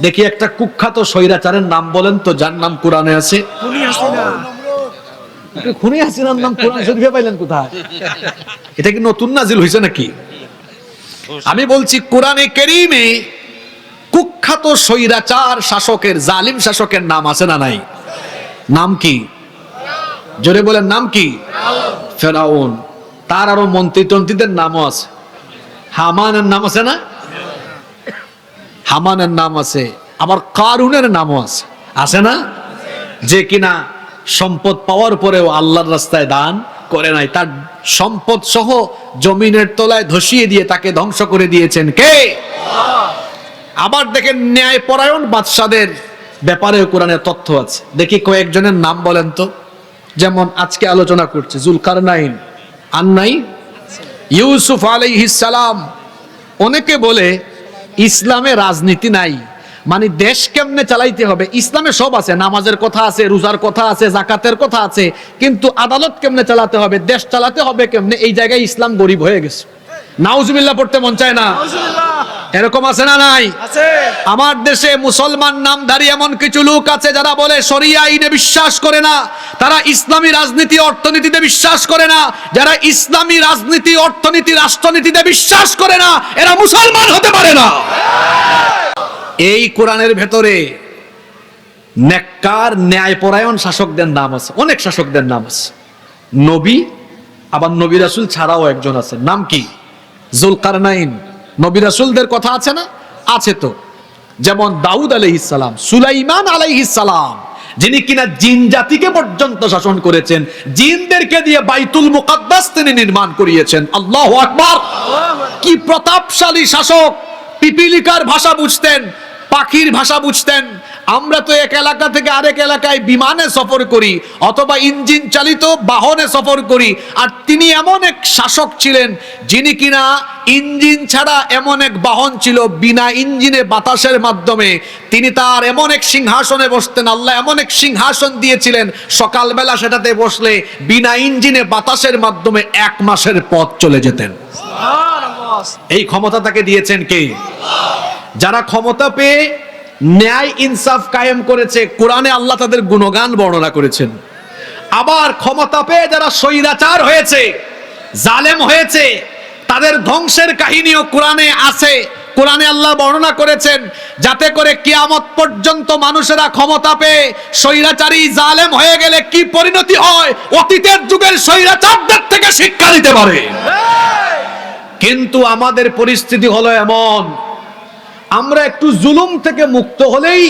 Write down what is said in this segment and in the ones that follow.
দেখি একটা কুখ্যাত স্বৈরাচারের নাম বলেন তো, যার নাম কোরআনে আছে। খুনি হাসিনার নাম কোরআন শরীফে পাইলেন কোথায়? এটা কি নতুন নাজিল হয়েছে নাকি? আমি বলছি কোরআনে কারীমে কুখ্যাত স্বৈরাচার শাসকের, জালিম শাসকের নাম আছে না নাই? নাম কি? জোরে বলেন, নাম কি? ফেরাউন। তার আরো মন্ত্রী টন্ত্রীদের নামও আছে। হামানের নাম আছে না? হামানের নাম আছে, আবার কারুনের নামও আছে, আছে না? যে কিনা সম্পদ পাওয়ার পরেও আল্লাহর রাস্তায় দান করে নাই, তার সম্পদ সহ জমিনের তলায় ধসিয়ে দিয়ে তাকে ধ্বংস করে দিয়েছেন কে? আবার দেখেন ন্যায় পরায়ণ বাদশাদের ব্যাপারেও কোরআনে তথ্য আছে। দেখি কয়েকজনের নাম বলেন তো। যেমন আজকে আলোচনা করছে জুলকারনাইন, আর নাই? ইউসুফ আলাইহিস সালাম। অনেকে বলে ইসলামে রাজনীতি নাই, মানে দেশ কেমনে চালাইতে হবে। ইসলামে সব আছে, নামাজের কথা আছে, রোজার কথা আছে, যাকাতের কথা আছে, কিন্তু আদালত কেমনে চালাতে হবে, দেশ চালাতে হবে কেমনে, এই জায়গায় ইসলাম গরিব হয়ে গেছে। নাউজুবিল্লাহ পড়তে মন চায় না? এরকম আছে না নাই? আমার দেশে মুসলমান নামধারী এমন কিছু লোক আছে যারা বলে শরিয়া আইনে বিশ্বাস করে না, তারা ইসলামী রাজনীতি অর্থনীতিতে বিশ্বাস করে না। যারা ইসলামী রাজনীতি অর্থনীতি রাষ্ট্রনীতিতে বিশ্বাস করে না, এরা মুসলমান হতে পারে না। এই কোরআনের ভেতরে নেককার ন্যায়পরায়ণ শাসকদের নাম আছে, অনেক শাসকদের নাম আছে। নবী, আবার নবী রাসূল ছাড়াও একজন আছে, নাম কি? জুলকারনাইন। নবী রাসূলদের কথা আছে না? আছে তো। যেমন দাউদ আলাইহিস সালাম, সুলাইমান আলাইহিস সালাম, যিনি কিনা জিন জাতিকে পর্যন্ত শাসন করেছেন, জিনদেরকে দিয়ে বাইতুল মুকাদ্দাস তিনি নির্মাণ করিয়েছেন। আল্লাহু আকবার! কি প্রতাপশালী শাসক! পিপিলিকার ভাষা বুঝতেন, পাখির ভাষা বুঝতেন। আমরা তো এক এলাকা থেকে আরেক এলাকায় বিমানে সফর করি অথবা ইঞ্জিন চালিত বাহনে সফর করি, আর তিনি এমন এক শাসক ছিলেন যিনি কিনা ইঞ্জিন ছাড়া এমন এক বাহন ছিল, বিনা ইঞ্জিনে বাতাসের মাধ্যমে তিনি তার এমন এক সিংহাসনে বসতেন। আল্লাহ এমন এক সিংহাসন দিয়েছিলেন, সকালবেলা সেটাতে বসলে বিনা ইঞ্জিনে বাতাসের মাধ্যমে 1 মাসের পথ চলে যেতেন। এই ক্ষমতা তাকে দিয়েছেন কে? যারা ক্ষমতা পেয়ে ন্যায় ইনসাফ কায়েম করেছে, কোরআনে আল্লাহ তাদের গুণগান বর্ণনা করেছেন। আবার ক্ষমতা পেয়ে যারা স্বৈরাচার হয়েছে, জালেম হয়েছে, তাদের ধ্বংসের কাহিনীও কোরআনে আছে। কোরআনে আল্লাহ বর্ণনা করেছেন যাতে করে কিয়ামত পর্যন্ত মানুষেরা ক্ষমতা পেয়ে স্বৈরাচারী জালেম হয়ে গেলে কি পরিণতি হয়, অতীতের যুগের স্বৈরাচারদের থেকে শিক্ষা নিতে পারে। কিন্তু আমাদের পরিস্থিতি হলো এমন, আমরা একটু জুলুম থেকে মুক্ত হলেই,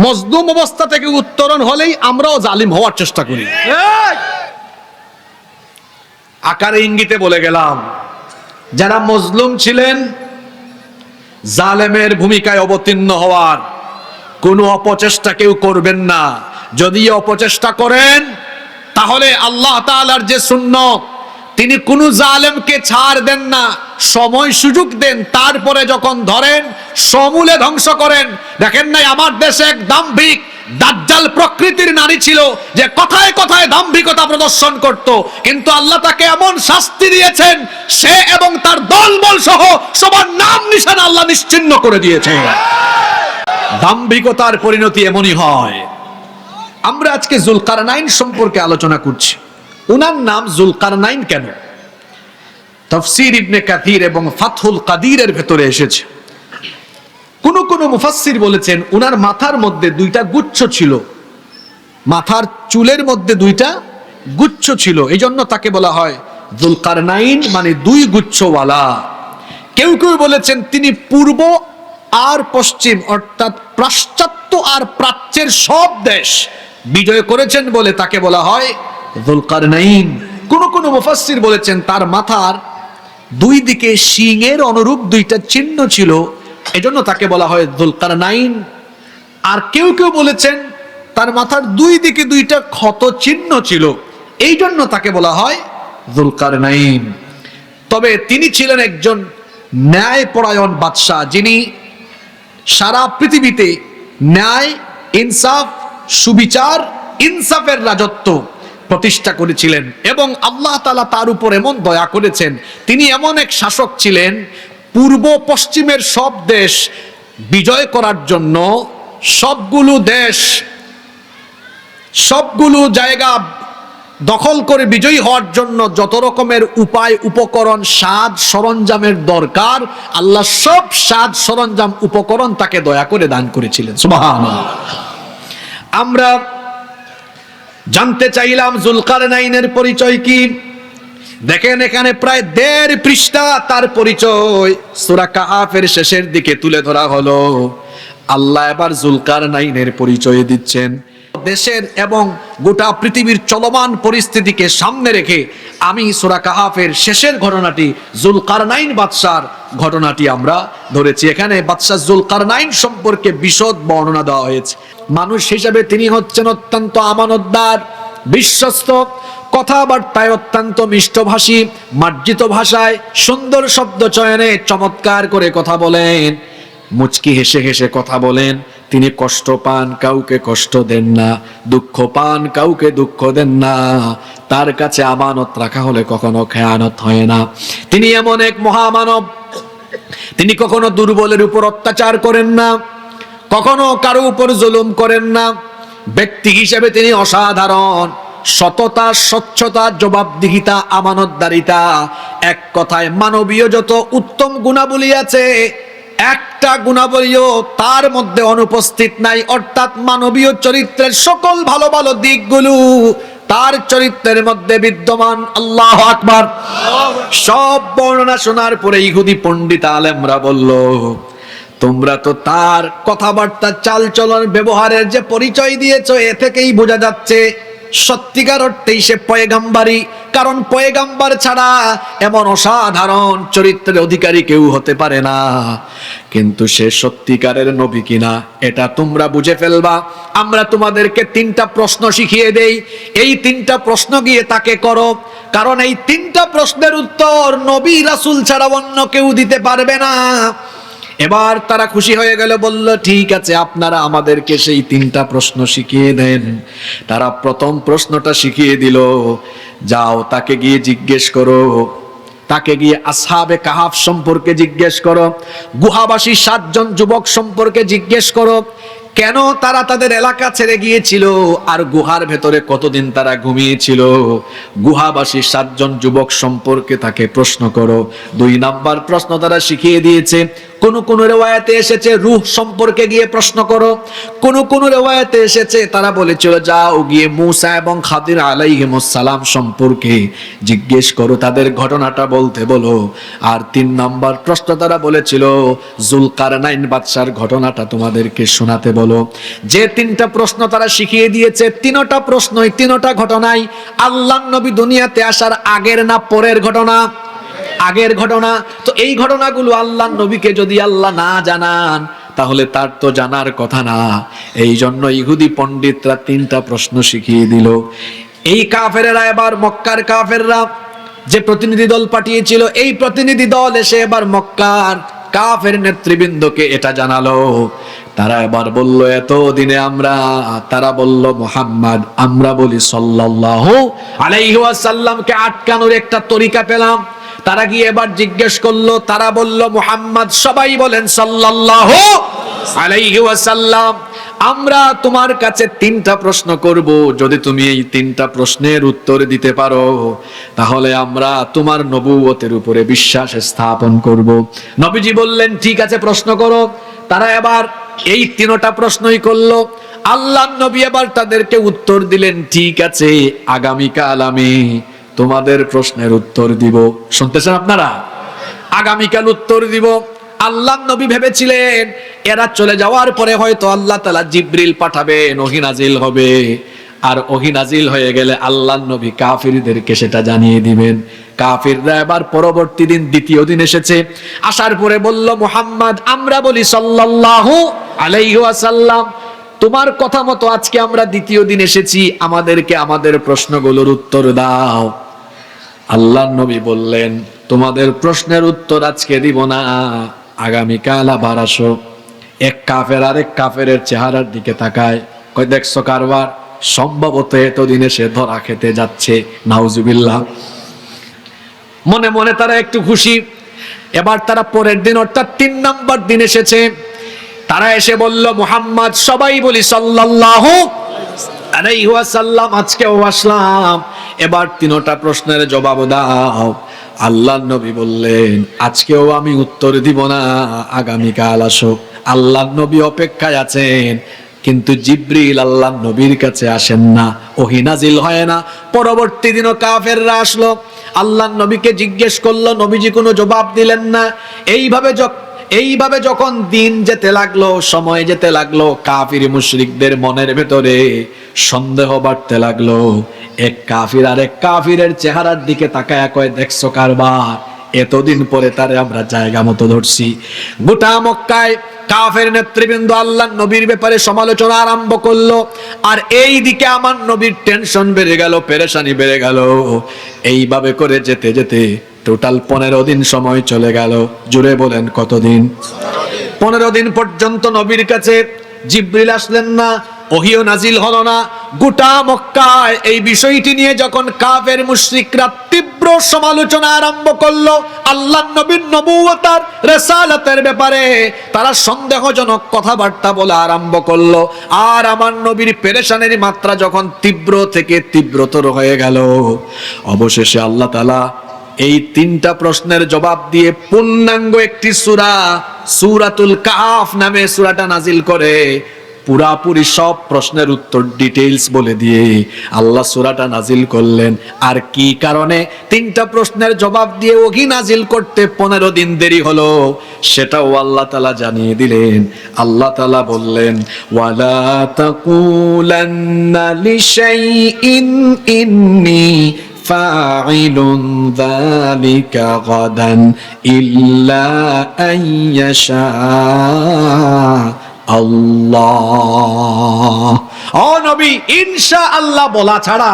মজলুম অবস্থা থেকে উত্তরণ হলেই আমরাও জালিম হওয়ার চেষ্টা করি। আকারে ইঙ্গিতে বলে গেলাম, যারা মজলুম ছিলেন জালেমের ভূমিকায় অবতীর্ণ হওয়ার কোনো অপচেষ্টা কেউ করবেন না। যদি অপচেষ্টা করেন তাহলে আল্লাহ তাআলার যে সুন্নত, তিনি কোন জালেমকে ছাড় দেন না, সময় সুযোগ দেন, তারপরে যখন ধরেন সমূলে ধ্বংস করেন। দেখেন নাই আমার দেশে এক দাম্ভিক দাজ্জাল প্রকৃতির নারী ছিল যে কথায় কথায় দাম্ভিকতা প্রদর্শন করত, কিন্তু আল্লাহ তাকে এমন শাস্তি দিয়েছেন, সে এবং তার দলবল সহ সবার নাম নিশানা আল্লাহ নিশ্চিহ্ন করে দিয়েছে। দাম্ভিকতার পরিণতি এমনই হয়। আমরা আজকে জুলকারনাইন সম্পর্কে আলোচনা করছি। উনার নাম জুলকারনাইন কেন? তাফসীর ইবনে কাসির এবং ফাতহুল কাদিরের ভেতরে এসেছে। কোন কোন মুফাসসির বলেছেন উনার মাথার মধ্যে 2টা গুচ্ছ ছিল, মাথার চুলের মধ্যে 2টা গুচ্ছ ছিল, এই জন্য তাকে বলা হয় জুলকারনাইন, মানে 2 গুচ্ছওয়ালা। কেউ কেউ বলেছেন তিনি পূর্ব আর পশ্চিম, অর্থাৎ পাশ্চাত্য আর প্রাচ্যের সব দেশ বিজয় করেছেন বলে তাকে বলা হয় জুলকারনাইন। কোন কোন মুফাসসির বলেছেন তার মাথার 2 দিকে শিংয়ের অনুরূপ 2টা চিহ্ন ছিল, এজন্য তাকে বলা হয় জুলকারনাইন। আর কেউ কেউ বলেছেন তার মাথার 2 দিকে 2টা ক্ষত চিহ্ন ছিল, এই জন্য তাকে বলা হয় জুলকারনাইন। তবে তিনি ছিলেন একজন ন্যায়পরায়ণ বাদশা, যিনি সারা পৃথিবীতে ন্যায়, ইনসাফ, সুবিচার, ইনসাফের রাজত্ব প্রতিষ্ঠা করেছিলেন। এবং আল্লাহ তাআলা তার উপর এমন দয়া করেছেন, তিনি এমন এক শাসক ছিলেন, পূর্ব পশ্চিমের সব দেশ বিজয় করার জন্য সবগুলো দেশ, সবগুলো জায়গা দখল করে বিজয়ী হওয়ার জন্য যত রকমের উপায়, উপকরণ, সাজ সরঞ্জামের দরকার, আল্লাহ সব সাজ সরঞ্জাম উপকরণ তাকে দয়া করে দান করেছিলেন। সুবহানাল্লাহ। আমরা জানতে চাইলাম জুলকারনাইনের পরিচয় কি। দেখেন এখানে প্রায় 1.5 পৃষ্ঠা তার পরিচয় সূরা কাহাফের শেষের দিকে তুলে ধরা হলো। আল্লাহ এবার জুলকারনাইনের পরিচয় দিচ্ছেন। দেশের এবং গোটা পৃথিবীর চলমান পরিস্থিতিকে সামনে রেখে আমি সূরা কাহাফের শেষের ঘটনাটি, জুলকারনাইন বাদশার ঘটনাটি আমরা ধরেছি। এখানে বাদশা জুলকারনাইন সম্পর্কে বিশদ বর্ণনা দেওয়া হয়েছে। মানুষ হিসেবে তিনি হচ্ছেন অত্যন্ত আমানতদার, বিশ্বস্ত, কথাবার্তায় অত্যন্ত মিষ্টভাষী, মার্জিত ভাষায়, সুন্দর শব্দ চয়নে চমৎকার করে কথা বলেন, মুচকি হেসে হেসে কথা বলেন। তিনি কষ্ট পান, কাউকে কষ্ট দেন না, দুঃখ পান, কাউকে দুঃখ দেন না। তার কাছে আমানত রাখা হলে কখনো খেয়ানত হয় না। তিনি এমন এক মহামানব, তিনি কখনো দুর্বলের উপর অত্যাচার করেন না, কখনো কারো উপর জুলুম করেন না। ব্যক্তি হিসেবে তিনি অসাধারণ, সততা, স্বচ্ছতা, জবাবদিহিতা, আমানতদারিতা, এক কথায় মানবীয় যত উত্তম গুণাবলী আছে একটা গুণাবলীও তার মধ্যে অনুপস্থিত নাই। অর্থাৎ মানবীয় চরিত্রের সকল ভালো ভালো দিকগুলো তার চরিত্রের মধ্যে বিদ্যমান। আল্লাহু আকবার। সব বর্ণনা শোনার পরে ইহুদি পণ্ডিত আলেমরা বলল, তোমরা তো তার কথাবার্তা, চালচলন, ব্যবহারের যে পরিচয় দিয়েছো, এ থেকেই বোঝা যাচ্ছে সত্যিকার অর্থেই সে পয়গাম্বারী। কারণ পয়গাম্বার ছাড়া এমন অসাধারণ চরিত্রের অধিকারী কেউ হতে পারে না। কিন্তু সে সত্যিকারের নবী কিনা এটা তোমরা বুঝে ফেলবা। আমরা তোমাদেরকে 3টা প্রশ্ন শিখিয়ে দেই, এই 3টা প্রশ্ন গিয়ে তাকে করো। কারণ এই 3টা প্রশ্নের উত্তর নবী রাসূল ছাড়া অন্য কেউ দিতে পারবে না। এবার তারা খুশি হয়ে গেল, বলল ঠিক আছে, আপনারা আমাদেরকে সেই 3টা প্রশ্ন শিখিয়ে দেন। তারা প্রথম প্রশ্নটা শিখিয়ে দিল, যাও তাকে গিয়ে জিজ্ঞেস করো, তাকে গিয়ে আসহাবে কাহাফ সম্পর্কে জিজ্ঞেস করো, গুহাবাসী 7 জন যুবক সম্পর্কে জিজ্ঞেস করো, কেন তারা তাদের এলাকা ছেড়ে গিয়েছিল আর গুহার ভেতরে কতদিন তারা ঘুমিয়েছিল। গুহাবাসী 7 জন যুবক সম্পর্কে তাকে প্রশ্ন করো। 2 নাম্বার প্রশ্ন তারা শিখিয়ে দিয়েছে, কোন কোন রিওয়ায়াতে এসেছে রূহ সম্পর্কে গিয়ে প্রশ্ন করো, কোন কোন রিওয়ায়াতে এসেছে তারা বলেছিল যাও গিয়ে মূসা এবং খাদির আলাইহিমুস সালাম সম্পর্কে জিজ্ঞেস করো, তাদের ঘটনাটা বলতে বলো। আর 3 নাম্বার প্রশ্ন তারা বলেছিল জুলকারনাইন বাদশার ঘটনাটা তোমাদেরকে শোনাতে বলো। যে 3টা প্রশ্ন তারা শিখিয়ে দিয়েছে, 3টা প্রশ্নই, 3টা ঘটনাই আল্লাহর নবী দুনিয়াতে আসার আগের না পরের ঘটনা? আগের ঘটনা। তো এই ঘটনাগুলো আল্লাহর নবীকে যদি আল্লাহ না জানান তাহলে তার তো জানার কথা না। এই জন্য ইহুদি পণ্ডিতরা 3টা প্রশ্ন শিখিয়ে দিল। এই কাফেরেরা এবার, মক্কার কাফেররা যে প্রতিনিধি দল পাঠিয়েছিল, এই প্রতিনিধি দল এসে এবার মক্কার কাফের নেতৃবৃন্দকে এটা জানালো। তারা এবার বলল, এতদিনে আমরা, তারা বলল মুহাম্মদ, আমরা বলি সাল্লাল্লাহু আলাইহি ওয়াসাল্লামকে আটকানোর একটা তরিকা পেলাম। তারা গিয়ে এবার জিজ্ঞেস করলো, তারা বলল মুহাম্মদ, সবাই বলেন সাল্লাল্লাহু আলাইহি ওয়াসাল্লাম, আমরা তোমার কাছে 3টা প্রশ্ন করব, যদি তুমি এই 3টা প্রশ্নের উত্তর দিতে পারো তাহলে আমরা তোমার নবুয়তের উপরে বিশ্বাস স্থাপন করব। নবীজি বললেন ঠিক আছে, প্রশ্ন করো। তারা এবার এই 3টা প্রশ্নই করলো। আল্লাহর নবী এবার তাদেরকে উত্তর দিলেন, ঠিক আছে, আগামীকাল আমি তোমাদের প্রশ্নের উত্তর দিব। শুনতেছেন আপনারা? আগামীকাল উত্তর দিব। আল্লাহর নবী ভেবেছিলেন এরা চলে যাওয়ার পরে হয়তো আল্লাহ তাআলা জিবরিল পাঠাবেন, ওহী নাজিল হবে, আর ওহী নাজিল হয়ে গেলে আল্লাহর নবী কাফিরদেরকে সেটা জানিয়ে দিবেন। কাফিররা এবার পরবর্তী দিন, 2য় দিন এসেছে। আসার পরে বলল মুহাম্মদ, আমরা বলি সাল্লাল্লাহু আলাইহি ওয়াসাল্লাম, তোমার কথা মতো আজকে আমরা 2য় দিন এসেছি, আমাদেরকে আমাদের প্রশ্নগুলোর উত্তর দাও। আল্লাহর নবী বললেন, তোমাদের প্রশ্নের উত্তর আজকে দিব না, আগামীকাল আবার আসো। এক কাফের আরেক কাফেরের চেহারার দিকে তাকায়, কই দেখছো কারবার, সম্ভবত এতদিনে সে ধরা খেতে যাচ্ছে। নাউজুবিল্লাহ। মনে মনে তারা একটু খুশি। এবার তারা পরের দিন অর্থাৎ 3 নাম্বার দিন এসেছে। তারা এসে বলল মুহাম্মদ, সবাই বলি সাল্লাল্লাহু আলাইহি ওয়াসাল্লাম, আজকেও আসলাম, এবার তিনটা প্রশ্নের জবাব দাও। আল্লাহর নবী বললেন, আজকেও আমি উত্তর দিব না, আগামীকাল আসো। আল্লাহর নবী অপেক্ষায় আছেন, কিন্তু জিবরিল আল্লাহর নবীর কাছে আসেন না, ওহী নাজিল হয় না। পরবর্তী দিনও কাফেররা আসলো, আল্লাহর নবীকে জিজ্ঞেস করলো, নবীজি কোনো জবাব দিলেন না। এইভাবে যখন দিন যেতে লাগলো, সময় যেতে লাগলো, কাফির মুশরিকদের মনের ভেতরে সন্দেহ বাড়তে লাগলো। এক কাফির আর এক কাফিরের চেহারার দিকে তাকায়া কয়, দেখছো কারবার, এতদিন পরে তারে আমরা জায়গা মতো ধরছি। গোটা মক্কায় কাফের নেতৃবৃন্দ আল্লাহর নবীর ব্যাপারে সমালোচনা আরম্ভ করলো, আর এই দিকে আমার নবীর টেনশন বেড়ে গেল, পেরেশানি বেড়ে গেল। এইভাবে করে যেতে যেতে টোটাল 15 দিন সময় চলে গেল। জুড়ে বলেন কতদিন? 15 দিন পর্যন্ত নবীর কাছে জিবরিল আসলেন না, ওহীও নাজিল হলো না। গোটা মক্কায় এই বিষয়টি নিয়ে যখন কাফের মুশরিকরা তীব্র সমালোচনা আরম্ভ করলো, আল্লাহর নবীর নবুয়ত আর রিসালাতের ব্যাপারে তারা সন্দেহজনক কথাবার্তা বলা আরম্ভ করলো, আর আমার নবীর পেরেশানির মাত্রা যখন তীব্র থেকে তীব্রতর হয়ে গেল, অবশেষে আল্লাহ তাআলা এই 3টা প্রশ্নের জবাব দিয়ে পূর্ণাঙ্গ একটি সূরা, সূরাতুল কাহফ নামে সূরাটা নাজিল করে পুরাপুরি সব প্রশ্নের উত্তর ডিটেইলস বলে দিয়ে আল্লাহ সূরাটা নাজিল করলেন। আর কি কারণে 3টা প্রশ্নের জবাব দিয়ে ওহী নাজিল করতে 15 দিন দেরি হলো, সেটাও আল্লাহ তাআলা জানিয়ে দিলেন। আল্লাহ তাআলা বললেন, ওয়ালা তাকুলান্না লিশাইইন ইন্নী ফাইলুন যালিকা গাদান ইল্লা আইয়াশা আল্লাহ। ও নবী, ইনশাআল্লাহ বলা ছাড়া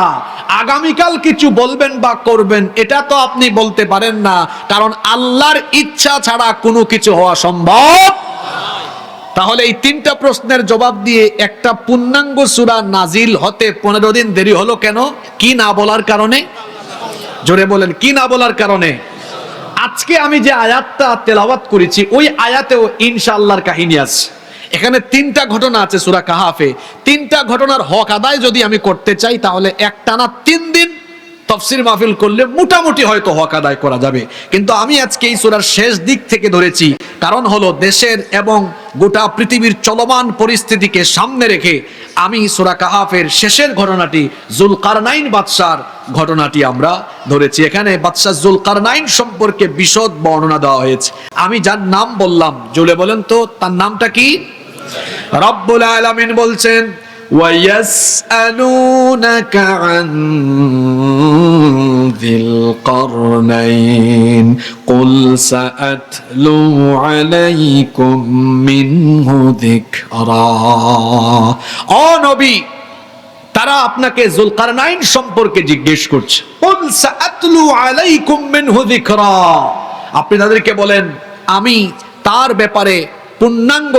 আগামীকাল কিছু বলবেন বা করবেন এটা তো আপনি বলতে পারেন না, কারণ আল্লাহর ইচ্ছা ছাড়া কোনো কিছু হওয়া সম্ভব। তাহলে এই 3টা প্রশ্নের জবাব দিয়ে একটা পূর্ণাঙ্গ সূরা নাজিল হতে 15 দিন দেরি হলো কেন? কি না বলার কারণে? জোরে বলেন, কি না বলার কারণে? আজকে আমি যে আয়াতটা তেলাওয়াত করেছি ওই আয়াতেও ইনশাআল্লাহর কাহিনী আছে। এখানে 3টা ঘটনা আছে সূরা কাহফে। 3টা ঘটনার হক আদায় যদি আমি করতে চাই তাহলে একটানা 3 দিন তাফসীর মাহফিল করলে মোটামুটি হয়তো হক আদায় করা যাবে, কিন্তু আমি আজকে এই সূরার শেষ দিক থেকে ধরেছি। কারণ হলো দেশের এবং গোটা পৃথিবীর চলমান পরিস্থিতিকে সামনে রেখে আমি সূরা কাহফের শেষের ঘটনাটি, যুলকারনাইন বাদশার ঘটনাটি আমরা ধরেছি। এখানে বাদশা যুলকারনাইন সম্পর্কে বিশদ বর্ণনা দেওয়া হয়েছে। আমি যার নাম বললাম, জুলে বলেন তো তার নামটা কি? রব্বুল আলামিন বলছেন, وَيَسْأَلُونَكَ عَنْ ذِي الْقَرْنَيْنِ قُلْ سَأَتْلُو عَلَيْكُمْ مِنْهُ ذِكْرًا। ও নবী, তারা আপনাকে যুলকারনাইন সম্পর্কে জিজ্ঞেস করছে। قُلْ سَأَتْلُو عَلَيْكُمْ مِنْهُ ذِكْرًا। আপনি তাদেরকে বলেন, আমি তার ব্যাপারে পূর্ণাঙ্গ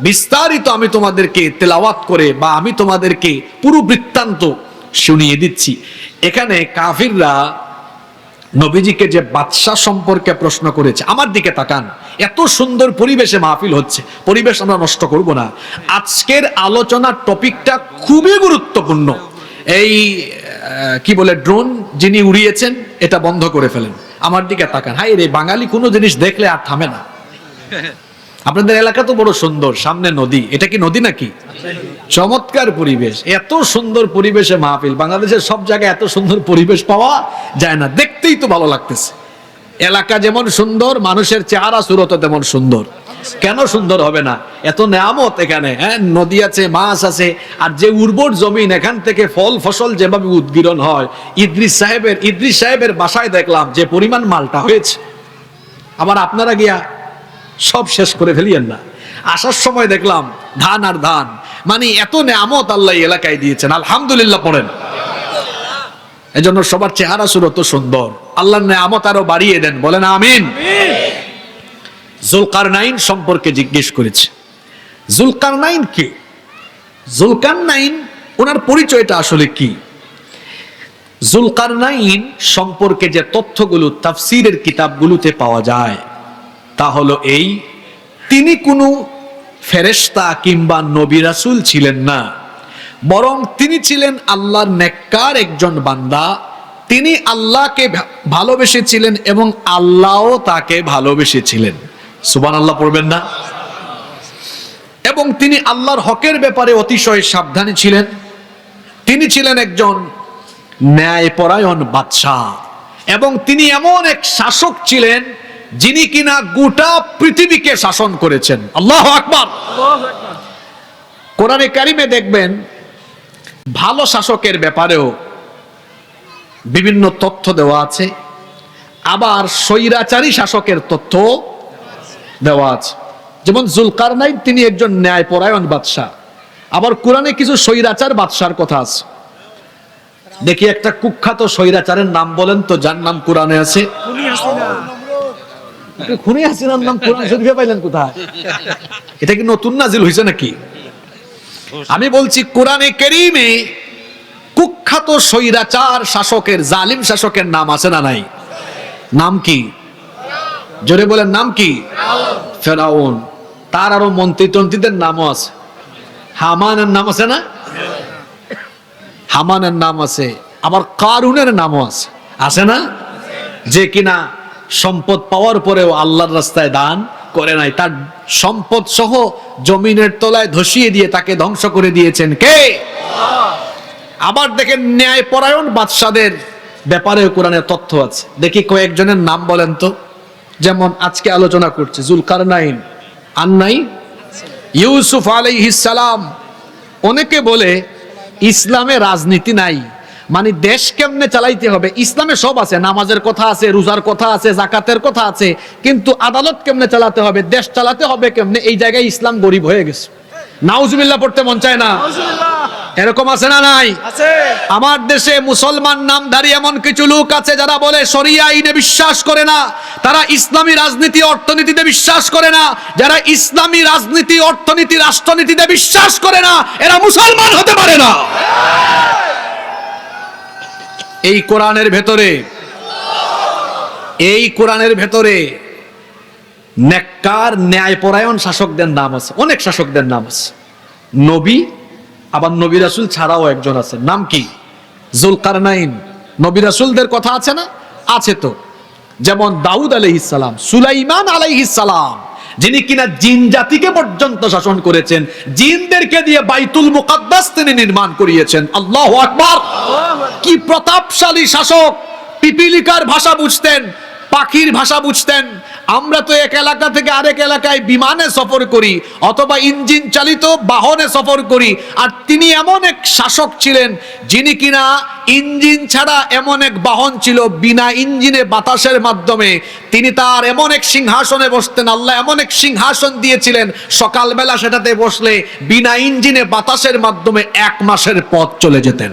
বিস্তারিত আমি তোমাদেরকে তেলাওয়াত করে বা আমি তোমাদেরকে পুরো বৃত্তান্ত শুনিয়ে দিচ্ছি। এখানে কাফিররা নবীজিকে যে বাদশা সম্পর্কে প্রশ্ন করেছে, আমার দিকে তাকান, এত সুন্দর পরিবেশে মাহফিল হচ্ছে, পরিবেশ আমরা নষ্ট করব না। আজকের আলোচনার টপিকটা খুবই গুরুত্বপূর্ণ। এই কি বলে, ড্রোন যিনি উড়িয়েছেন এটা বন্ধ করে ফেলেন। আমার দিকে তাকান, হাই রে, বাঙালি কোনো জিনিস দেখলে আর থামে না। আপনাদের এলাকা তো বড় সুন্দর, সামনে নদী, এটা কি নদী নাকি? চমৎকার পরিবেশ, এত সুন্দর পরিবেশে মাহফিল। বাংলাদেশের সব জায়গায় এত সুন্দর পরিবেশ পাওয়া যায় না, দেখতেই তো ভালো লাগতেছে। এলাকা যেমন সুন্দর, মানুষের চেহারা সুরত তেমন সুন্দর। কেন সুন্দর হবে না? এত নেয়ামত এখানে, হ্যাঁ, নদী আছে, মাছ আছে, আর যে উর্বর জমিন, এখান থেকে ফল ফসল যেভাবে উৎগীরণ হয়। ইদ্রিস সাহেবের বাসায় দেখলাম যে পরিমাণ মালটা হয়েছে। আবার আপনারা গিয়া সব শেষ করে ফেলিয়েন না। আসার সময় দেখলাম ধান আর ধান, মানে এত নেয়ামত আল্লাহ এলাকায় দিয়েছেন, আলহামদুলিল্লাহ পড়েন। এজন্য সবার চেহারা সুরত সুন্দর, আল্লাহর নেয়ামত আরো বাড়িয়ে দেন, বলেন আমিন। যুলকারনাইন সম্পর্কে জিজ্ঞেস করেছে। যুলকারনাইন কে? যুলকারনাইন, ওনার পরিচয়টা আসলে কি? যুলকারনাইন সম্পর্কে যে তথ্যগুলো তাফসীরের কিতাবগুলোতে পাওয়া যায় তা হলো এই, তিনি কোনো ফেরেশতা কিংবা নবী রাসূল ছিলেন না, বরং তিনি ছিলেন আল্লাহর নেককার একজন বান্দা। তিনি আল্লাহকে ভালোবেসেছিলেন এবং আল্লাহও তাকে ভালোবেসেছিলেন। সুবহানাল্লাহ পড়বেন না? এবং তিনি আল্লাহর হকের ব্যাপারে অতিশয় সাবধানী ছিলেন। তিনি ছিলেন একজন ন্যায়পরায়ণ বাদশাহ এবং তিনি এমন এক শাসক ছিলেন যিনি কিনা গোটা পৃথিবীকে শাসন করেছেন। আল্লাহু আকবার। কোরআনে কারিমে দেখবেন ভালো শাসকের ব্যাপারেও বিভিন্ন তথ্য দেওয়া আছে, আবার স্বৈরাচারী শাসকের তথ্য দেওয়া আছে। যেমন জুলকারনাইন তিনি একজন ন্যায়পরায়ণ বাদশাহ, আবার কোরআনে কিছু স্বৈরাচার বাদশার কথা আছে। দেখি একটা কুখ্যাত স্বৈরাচারের নাম বলেন তো, যার নাম কোরআনে আছে। খুনি হাসিনার নাম কোরআন শরীফে পাইলেন কোথায়? এটা কি নতুন নাজিল হয়েছে নাকি? আমি বলছি কোরআনে কারীমে কুখ্যাত স্বৈরাচার শাসকের, জালিম শাসকের নাম আছে না নাই? নাম কি? জোরে বলেন, নাম কি? ফেরাউন। তার আরো মন্ত্রী তন্ত্রীদের নামও আছে। হামানের নাম আছে না? হামানের নাম আছে, আবার কারুনের নামও আছে, আছে না? যে কিনা সম্পদ পাওয়ার পরেও আল্লাহর রাস্তায় দান করে নাই, তার সম্পদ সহ জমিনের তলায় ধসিয়ে দিয়ে তাকে ধ্বংস করে দিয়েছেন কে? আবার দেখেন ন্যায়পরায়ণ বাদশাদের ব্যাপারে কোরআনে তথ্য আছে। দেখি কয়েকজনের নাম বলেন তো। যেমন আজকে আলোচনা করছে জুলকারনাইন, আর নাই ইউসুফ আলাইহিস সালাম। অনেকে বলে ইসলামে রাজনীতি নাই, মানে দেশ কেমনে চালাইতে হবে। ইসলামে সব আছে, নামাজের কথা আছে, রোজার কথা আছে, জাকাতের কথা আছে, কিন্তু আদালত কেমনে চালাতে হবে, দেশ চালাতে হবে কেমনে, এই জায়গায় ইসলাম গরিব হয়ে গেছে। নাউজুবিল্লাহ পড়তে মন চায় না? এরকম আছে না নাই? আমার দেশে মুসলমান নামধারী এমন কিছু লোক আছে যারা বলে শরিয়া আইনে বিশ্বাস করে না, তারা ইসলামী রাজনীতি অর্থনীতিতে বিশ্বাস করে না। যারা ইসলামী রাজনীতি অর্থনীতি রাষ্ট্রনীতিতে বিশ্বাস করে না, এরা মুসলমান হতে পারে না। এই কোরআনের ভেতরে নেককার ন্যায়পরায়ণ শাসকদের নাম আছে, অনেক শাসকদের নাম আছে। নবী, আবার নবী রাসূল ছাড়াও একজন আছে। নাম কি? জুলকারনাইন। নবী রাসূলদের কথা আছে না? আছে তো। যেমন দাউদ আলাইহিস সালাম, সুলাইমান আলাইহিস সালাম, যিনি কিনা জিন জাতিকে পর্যন্ত শাসন করেছেন। জিনদেরকে দিয়ে বাইতুল মুকাদ্দাস তিনি নির্মাণ করিয়েছেন। আল্লাহু আকবার। কি প্রতাপশালী শাসক! পিপিলিকার ভাষা বুঝতেন, পাখির ভাষা বুঝতেন। আমরা তো এক এলাকা থেকে আরেক এলাকায় বিমানে সফর করি অথবা ইঞ্জিন চালিত বাহনে সফর করি, আর তিনি এমন এক শাসক ছিলেন যিনি কিনা ইঞ্জিন ছাড়া এমন এক বাহন ছিল, বিনা ইঞ্জিনে বাতাসের মাধ্যমে তিনি তার এমন এক সিংহাসনে বসতেন। আল্লাহ এমন এক সিংহাসন দিয়েছিলেন, সকালবেলা সেটাতে বসলে বিনা ইঞ্জিনে বাতাসের মাধ্যমে 1 মাসের পথ চলে যেতেন।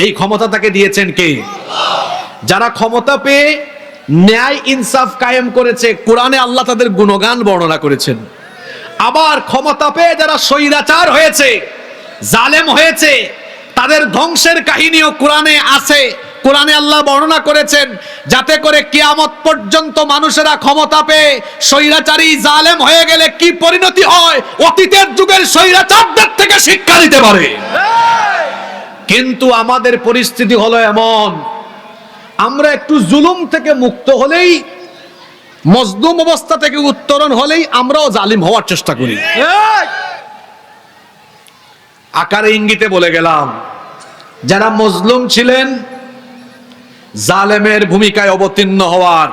এই ক্ষমতা তাকে দিয়েছেন কে? যারা ক্ষমতা পেয়ে ন্যায় ইনসাফ কায়েম করেছে, কোরআনে আল্লাহ তাদের গুণগান বর্ণনা করেছেন। আবার ক্ষমতা পেয়ে যারা স্বৈরাচার হয়েছে, জালেম হয়েছে, তাদের ধ্বংসের কাহিনীও কোরআনে আছে। কোরআনে আল্লাহ বর্ণনা করেছেন যাতে করে কিয়ামত পর্যন্ত মানুষেরা ক্ষমতা পেয়ে স্বৈরাচারী জালেম হয়ে গেলে কি পরিণতি হয়, অতীতের যুগের স্বৈরাচারদের থেকে শিক্ষা নিতে পারে। কিন্তু আমাদের পরিস্থিতি হলো এমন, আমরা একটু জুলুম থেকে মুক্ত হলেই, মজলুম অবস্থা থেকে উত্তরণ হলেই আমরাও জালিম হওয়ার চেষ্টা করি। আকারে ইঙ্গিতে বলে গেলাম, যারা মজলুম ছিলেন জালেমের ভূমিকায় অবতীর্ণ হওয়ার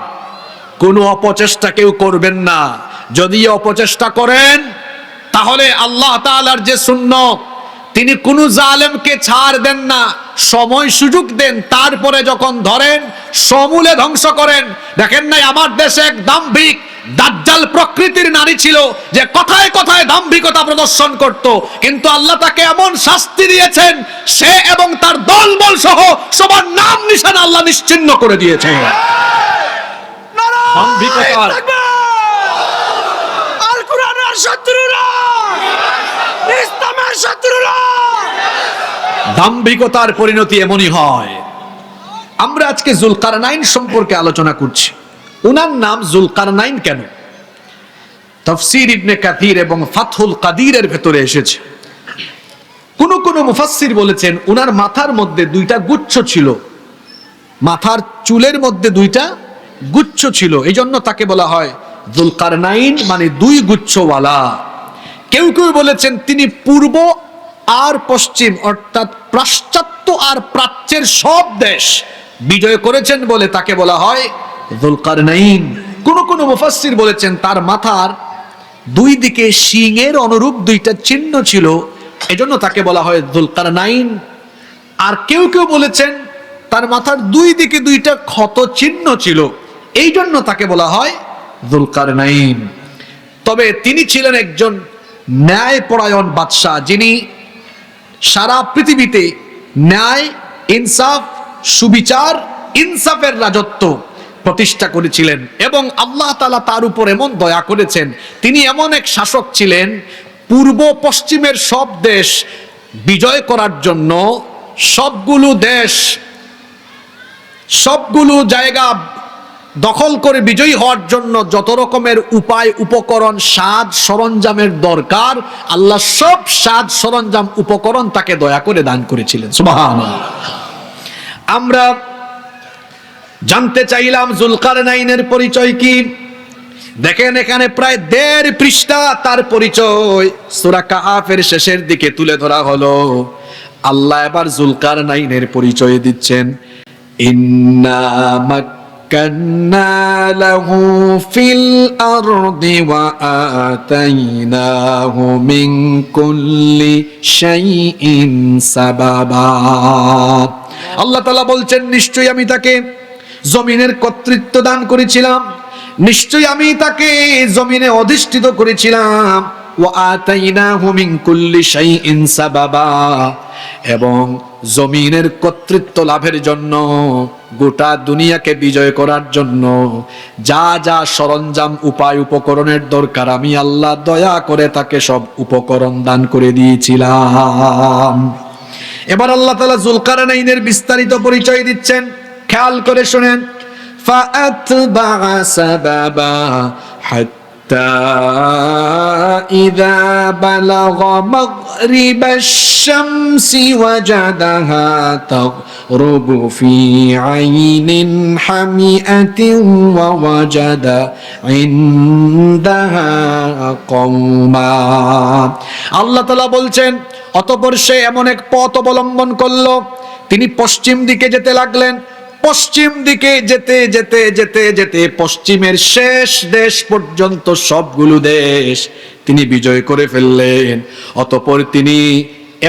কোনো অপচেষ্টা কেউ করবেন না। যদি অপচেষ্টা করেন তাহলে আল্লাহ তাআলার যে সুন্নত, তিনি কোন জালেমকে ছাড় দেন না, সময় সুযোগ দেন, তারপরে যখন ধরেন সমূলে ধ্বংস করেন। দেখেন নাই আমার দেশে এক দাম্ভিক দাজ্জাল প্রকৃতির নারী ছিল যে কথায় কথায় দাম্ভিকতা প্রদর্শন করত, কিন্তু আল্লাহ তাকে এমন শাস্তি দিয়েছেন, সে এবং তার দলবল সহ সবার নাম নিশানা আল্লাহ নিশ্চিহ্ন করে দিয়েছে। দাম্ভিকতার আল কোরআনের শত্রুরা, ইসলামের শত্রুরা, দাম্ভিকতার পরিণতি এমনই হয়। আমরা আজকে জুলকারনাইন সম্পর্কে আলোচনা করছি। উনার নাম জুলকারনাইন কেন? তাফসীর ইবনে কাসির এবং ফাতহুল কাদিরের ভেতরে এসেছে। কোন মুফাসসির বলেছেন উনার মাথার মধ্যে দুইটা গুচ্ছ ছিল, মাথার চুলের মধ্যে দুইটা গুচ্ছ ছিল, এই জন্য তাকে বলা হয় যুলকারনাইন, মানে দুই গুচ্ছওয়ালা। কেউ কেউ বলেছেন তিনি পূর্ব আর পশ্চিম অর্থাৎ পাশ্চাত্য আর প্রাচ্যের সব দেশ বিজয় করেছেন বলে তাকে বলা হয় যুলকারনাইন। কোন মুফাসসির বলেছেন তার মাথার দুই দিকে শিংয়ের অনুরূপ দুইটা চিহ্ন ছিল, এজন্য তাকে বলা হয় যুলকারনাইন। আর কেউ কেউ বলেছেন তার মাথার দুই দিকে দুইটা ক্ষত চিহ্ন ছিল, এই জন্য তাকে বলা হয় যুলকারনাইন। তবে তিনি ছিলেন একজন ন্যায়পরায়ণ বাদশাহ, যিনি সারা পৃথিবীতে ন্যায়, ইনসাফ, সুবিচার, ইনসাফের রাজত্ব প্রতিষ্ঠা করেছিলেন এবং আল্লাহ তাআলা তার উপর এমন দয়া করেছেন, তিনি এমন এক শাসক ছিলেন পূর্ব পশ্চিমের সব দেশ বিজয় করার জন্য, সবগুলো জায়গা দখল করে বিজয়ী হওয়ার জন্য যত রকমের উপায়, উপকরণ, সাজ সরঞ্জামের দরকার, আল্লাহ সব সাজ সরঞ্জাম উপকরণ তাকে দয়া করে দান করেছিলেন। সুবহানাল্লাহ। আমরা জানতে চাইলাম যুলকারনাইনের পরিচয় কি। দেখেন এখানে প্রায় 1.5 পৃষ্ঠা তার পরিচয় সূরা কাহাফের শেষের দিকে তুলে ধরা হলো। আল্লাহ এবার যুলকারনাইনের পরিচয় দিচ্ছেন, ইন্না মাক্কান্না লাহু ফিল আরদি ওয়া আতাইনাহু মিন কুল্লি শাইইন সাবাবা। আল্লাহ তাআলা বলছেন, নিশ্চয়ই আমি তাকে জমিনের কর্তৃত্ব দান করেছিলাম, নিশ্চয়ই আমি তাকে জমিনে অধিষ্ঠিত করেছিলাম। ওয়া আতাইনাহু মিন কুল্লি শাইইন সাবাবা, এবং জমিনের কর্তৃত্ব লাভের জন্য, গোটা দুনিয়াকে বিজয় করার জন্য যা যা সরঞ্জাম, উপায়, উপকরণের দরকার, আমি আল্লাহ দয়া করে তাকে সব উপকরণ দান করে দিয়েছিলাম। এবার আল্লাহ তাআলা যুলকারনাইনের বিস্তারিত পরিচয় দিচ্ছেন, খেয়াল করে শুনেন। ফাআতবাআ সাবাবা হাত্তা ইযা বালাগা মাগরিবাশ শামসি ওয়াজাদাহা তাগরুবু ফি আইনিন হামিআতিন ওয়া ওয়াজাদা ইনদাহা কওমা। আল্লাহ তাআলা বলছেন, অতঃপর সে এমন এক পথ অবলম্বন করলো, তিনি পশ্চিম দিকে যেতে লাগলেন। পশ্চিম দিকে যেতে যেতে যেতে যেতে পশ্চিমের শেষ দেশ পর্যন্ত সবগুলো দেশ তিনি বিজয় করে ফেললেন। অতঃপর তিনি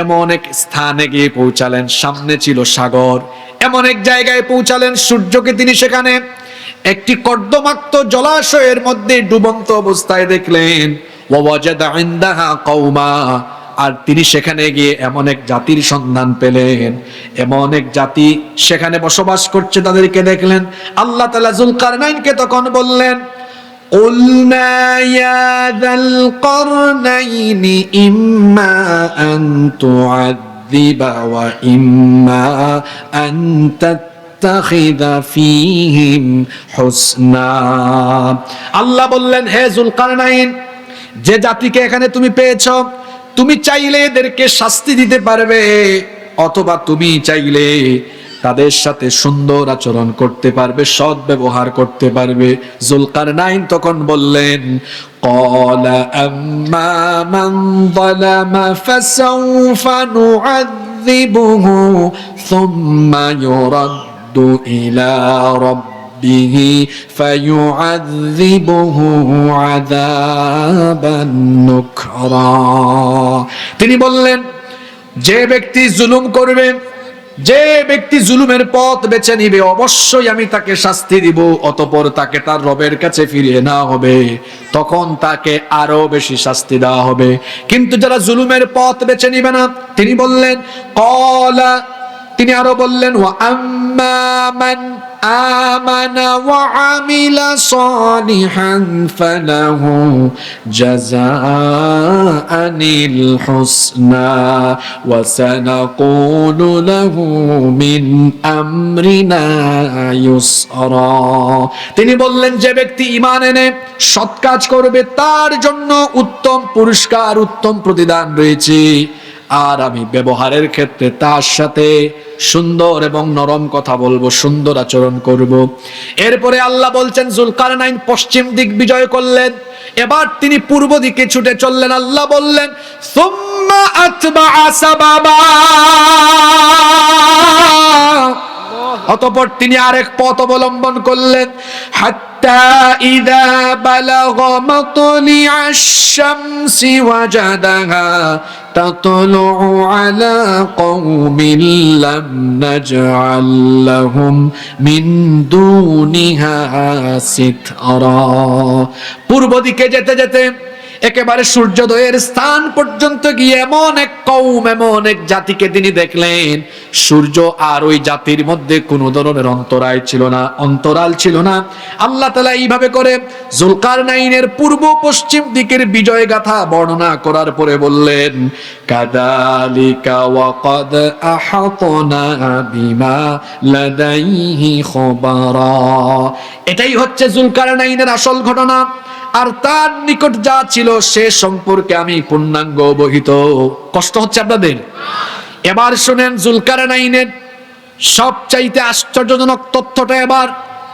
এমন এক স্থানে গিয়ে পৌঁছালেন, সামনে ছিল সাগর। এমন এক জায়গায় পৌঁছালেন, সূর্যকে তিনি সেখানে একটি কর্দমাক্ত জলাশয়ের মধ্যে ডুবন্ত অবস্থায় দেখলেন। ওয়া ওয়াজাদা ইনদাহা কওমা, আর তিনি সেখানে গিয়ে এমন এক জাতির সন্ধান পেলেন, এমন এক জাতি সেখানে বসবাস করছে, তাদেরকে দেখলেন। আল্লাহ তাআলা যুলকারনাইনকে তখন বললেন, কুলনা ইয়া যাল কারনাইনি ইম্মা আন তুআযযিবা ওয়া ইম্মা আন তাত্তাখিযা ফীহিম হুসনা। আল্লাহ বললেন, হে যুলকারনাইন, যে জাতিকে এখানে তুমি পেয়েছো, তুমি চাইলে এদেরকে শাস্তি দিতে পারবে, অথবা তুমি চাইলে তাদের সাথে সুন্দর আচরণ করতে পারবে, সৎ ব্যবহার করতে পারবে। যুলকারনাইন তখন বললেন, ক্বালা আম্মা মান যালামা ফাসাউফা নুআযযিবুহু সুম্মা ইউরাদ্দু ইলা রাব্বিহি ফায়ুআযযিবুহু আযাবান নুকরা। তিনি বললেন, যে ব্যক্তি জুলুম করবে, যে ব্যক্তি জুলুমের পথ বেছে নিবে, অবশ্যই আমি তাকে শাস্তি দিব, অতঃপর তাকে তার রবের কাছে ফিরিয়ে নেওয়া হবে, তখন তাকে আরো বেশি শাস্তি দেওয়া হবে। কিন্তু যারা জুলুমের পথ বেছে নিবে না, তিনি বললেন, ক্বালা, তিনি আরো বললেন, ওয়া আম্মা মান آمن وعمل صالحا فله جزاء الحسنى وسنقول له من أمرنا يسرا তিনি বললেন যে ব্যক্তি ঈমান এনে সৎ কাজ করবে তার জন্য উত্তম পুরস্কার উত্তম প্রতিদান রয়েছে আর আমি ব্যবহারের ক্ষেত্রে তার সাথে সুন্দর এবং নরম কথা বলবো সুন্দর আচরণ করব এরপরে আল্লাহ বলছেন যুলকারনাইন পশ্চিম দিক বিজয় করলেন এবার তিনি পূর্ব দিকে ছুটে চললেন আল্লাহ বললেন সুম্মা আতবাআ সাবাবা অতঃপর তিনি আরেক পথ অবলম্বন করলেন হাত্তা ইযা বালাগা মাতলিআশ শামসি ওয়াজাদাহা তাতলুউ আলা কওমিন লাম নাজআল লাহুম মিন দুনিহা সিতরা পূর্ব দিকে যেতে যেতে একেবারে সূর্যোদয়ের স্থান পর্যন্ত গিয়ে এমন এক কওম এমন এক জাতিকে তিনি দেখলেন সূর্য আর ওই জাতির মধ্যে কোনো ধরনের অন্তরাল ছিল না আল্লাহ তাআলা এইভাবে করে যুলকারনাইনের পূর্ব পশ্চিম দিকের বিজয় গাথা বর্ণনা করার পরে বললেন কাযালিকা ওয়া ক্বাদ আহাতনা বিমা লাদাইহি খবরা এটাই হচ্ছে যুলকারনাইনের আসল ঘটনা আর তার নিকট যা ছিল সে সম্পর্কে আমি পূর্ণাঙ্গ অবহিত কষ্ট হচ্ছে আপনাদের এবার শুনেন যুলকারনাইনের সবচাইতে আশ্চর্যজনক তথ্যটা এবার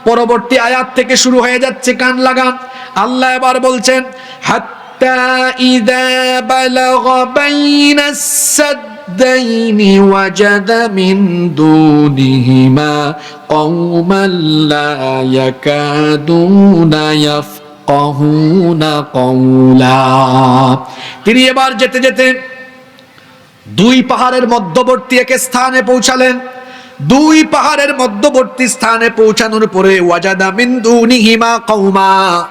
পরবর্তী আয়াত থেকে শুরু হয়ে যাচ্ছে কান লাগান আল্লাহ এবার বলছেন হাত্তা ইযা বালাগা বাইনাস সাদদাইনি ওয়াজাদা মিন দুনিহিমা কওমান লা ইয়াকাদুনা তিনি এবার যেতে যেতে দুই পাহাড়ের মধ্যবর্তী এক স্থানে পৌঁছালেন দুই পাহাড়ের মধ্যবর্তী স্থানে পৌঁছানোর পরে ওয়াজাদা মিন দুনিহিমা কওমা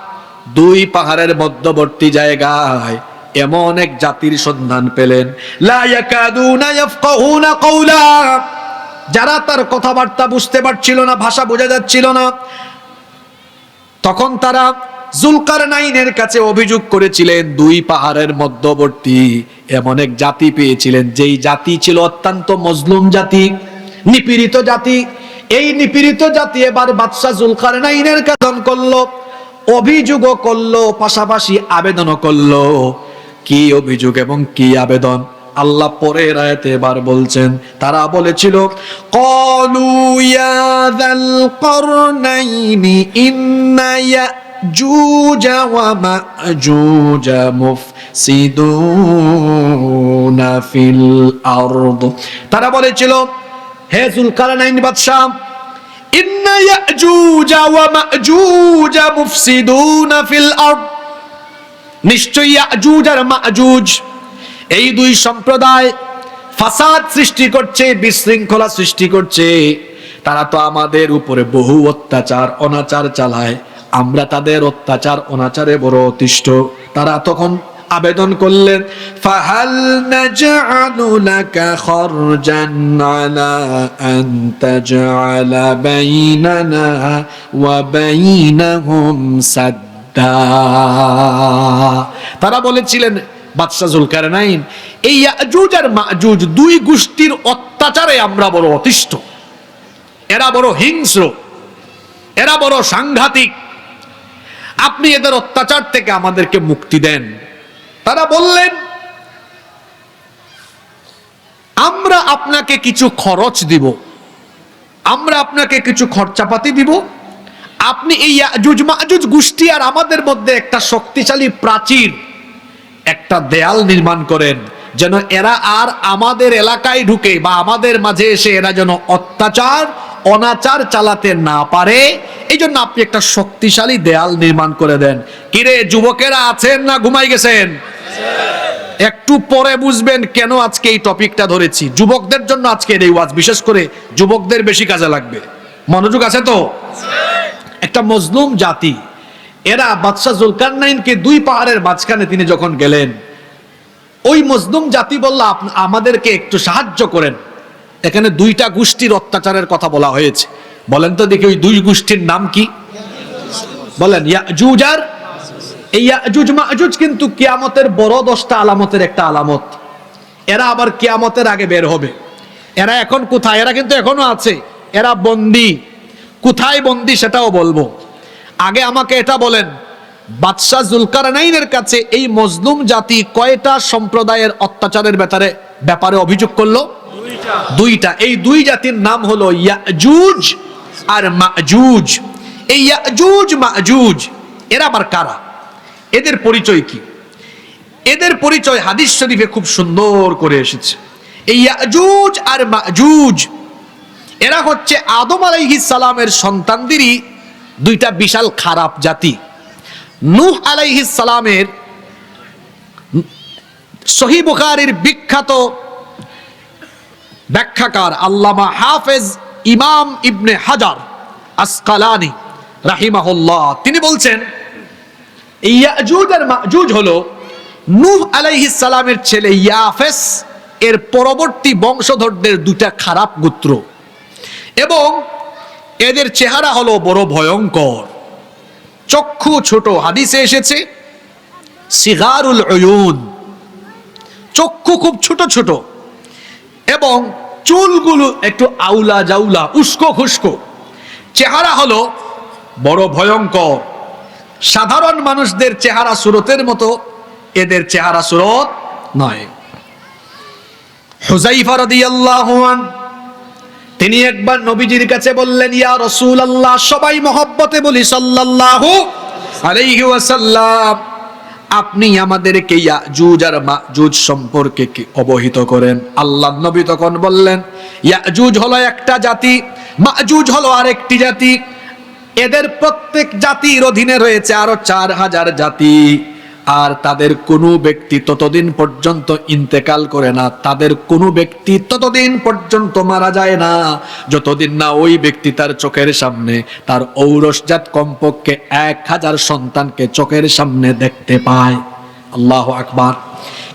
দুই পাহাড়ের মধ্যবর্তী জায়গায় এমন এক জাতির সন্ধান পেলেন লা ইয়াকাদুনা ইয়াফকাহুনা কওলা যারা তার কথাবার্তা বুঝতে পারছিল না ভাষা বোঝা যাচ্ছিল না তখন তারা যুলকারনাইনের কাছে অভিযোগ করেছিলেন দুই পাহাড়ের মধ্যবর্তী এমন এক জাতি পেয়েছিলেন যেই জাতি ছিল অত্যন্ত মজলুম জাতি নিপীড়িত জাতি এই নিপীড়িত জাতি এবার বাদশাহ যুলকারনাইনের কাছে করলো অভিযোগও করলো পাশাপাশি আবেদনও করলো কি অভিযোগ এবং কি আবেদন আল্লাহ পরের আয়াতে এবার বলছেন তারা বলেছিল ক্বালু ইয়া যাল করনাইনি ইন্না يأجوج ومأجوج مفسدون في الأرض তারা বলেছিল হে যুলকারনাইন বাদশা ইন্না ইয়াজুজ ওয়া মা'জুজ মুফসিদুনা ফিল আরদ নিশ্চয়ই ইয়াজুজ আর মা'জুজ এই দুই সম্প্রদায় ফাসাদ সৃষ্টি করছে বিশৃঙ্খলা সৃষ্টি করছে তারা তো আমাদের উপরে বহু অত্যাচার অনাচার চালায় আমরা তাদের অত্যাচার অনাচারে বড় অতিষ্ঠ তারা তখন আবেদন করলেন ফাহাল নাজআলু লাকা খরজান আলা আন তাজআলা বাইনানা ওয়া বাইনাহুম সাদ্দা তারা বলেছিলেন বাদশা যুলকারনাইন এই ইয়াজুজ আর মাজুজ দুই গোষ্ঠীর অত্যাচারে আমরা বড় অতিষ্ঠ এরা বড় হিংস্র এরা বড় সাংঘাতিক আপনি এদের অত্যাচার থেকে আমাদেরকে মুক্তি দেন তারা বললেন আমরা আপনাকে কিছু খরচ দিব আমরা আপনাকে কিছু খরচাপাতি দিব আপনি এই ইয়াজুজ মাজুজ গোষ্ঠী আর আমাদের মধ্যে একটা শক্তিশালী প্রাচীর একটা দেয়াল নির্মাণ করেন যেন এরা আর আমাদের এলাকায় ঢুকে বা আমাদের মাঝে এসে এরা যেন অত্যাচার অনাচার চালাতে না পারে এই জন্য আপনি একটা শক্তিশালী দেয়াল নির্মাণ করে দেন কিরে যুবকেরা আছেন না ঘুমাই গেছেন একটু পরে বুঝবেন কেন আজকে এই টপিকটা ধরেছি যুবকদের জন্য আজকে এই ওয়াজ বিশেষ করে যুবকদের বেশি কাজে লাগবে মনোযোগ আছে তো একটা মজলুম জাতি এরা বাদশা যুলকারনাইনকে দুই পাহাড়ের মাঝখানে তিনি যখন গেলেন ওই মজলুম জাতি বলল আমাদেরকে একটু সাহায্য করেন এখানে দুইটা গোষ্ঠীর অত্যাচারের কথা বলা হয়েছে বলেন তো দেখি ওই দুই গোষ্ঠীর নাম কি? বলেন ইয়াজুজ আর এই ইয়াজুজ মাজুজ কিন্তু কিয়ামতের বড় 10টা আলামতের একটা আলামত। এরা আবার কিয়ামতের আগে বের হবে। এরা এখন কোথায়? এরা কিন্তু এখনো আছে, এরা বন্দী। কোথায় বন্দী সেটাও বলবো। আগে আমাকে এটা বলেন, বাদশাহ জুলকারনাইনের কাছে এই মজলুম জাতি কয়টা সম্প্রদায়ের অত্যাচারের ব্যাপারে অভিযোগ করলো? দুইটা। এই দুই জাতির নাম হলো ইয়াজুজ আর মাজুজ। এই ইয়াজুজ মাজুজ এরা আবার কারা? এদের পরিচয় কি? এদের পরিচয় হাদিস শরীফে খুব সুন্দর করে এসেছে। এই ইয়াজুজ আর মাজুজ এরা হচ্ছে আদম আলাইহিস সালামের সন্তানদেরই দুইটা বিশাল খারাপ জাতি। নূহ আলাইহিস সালামের সহিহ বুখারীর বিখ্যাত ব্যাখ্যাকার আল্লামা হাফেজ ইমাম ইবনে হাজার আসকালানি রাহিমাহুল্লাহ তিনি বলছেন, ইয়াজুজ আর মাজুজ হলো নূহ আলাইহিস সালামের ছেলে ইয়াফেস এর পরবর্তী বংশধরদের দুটা খারাপ গোত্র, এবং এদের চেহারা হলো বড় ভয়ঙ্কর, চক্ষু ছোট। হাদিসে এসেছে সিগারুল উয়ুন, চক্ষু খুব ছোট ছোট, এবং চুলগুলো একটু আউলা জাউলা উস্কো খুস্কো। চেহারা হলো বড় ভয়ঙ্কর। সাধারণ মানুষদের চেহারা সুরতের মতো এদের চেহারা সুরত নয়। হুযায়ফা রাদিয়াল্লাহু আনহু তিনি একবার নবীজির কাছে বললেন, ইয়া রাসূলুল্লাহ, সবাই মহব্বতে বলি সাল্লাল্লাহু আলাইহি ওয়াসাল্লাম, আপনি আমাদেরকে ইয়াজুজ আর মাজুজ সম্পর্কে কি অবহিত করেন? আল্লাহর নবী তখন বললেন, ইয়াজুজ হলো একটা জাতি, মাজুজ হলো আরেকটি জাতি। এদের প্রত্যেক জাতির অধীনে রয়েছে আরো 4000 জাতি। আর তাদের কোনো ব্যক্তি ততদিন পর্যন্ত ইন্তেকাল করে না, তাদের কোনো ব্যক্তি ততদিন পর্যন্ত মারা যায় না যতদিন না ওই ব্যক্তি তার চোখের সামনে তার ঔরসজাত কমপক্ষে 1000 সন্তানকে চোখের সামনে দেখতে পায়। আল্লাহু আকবার!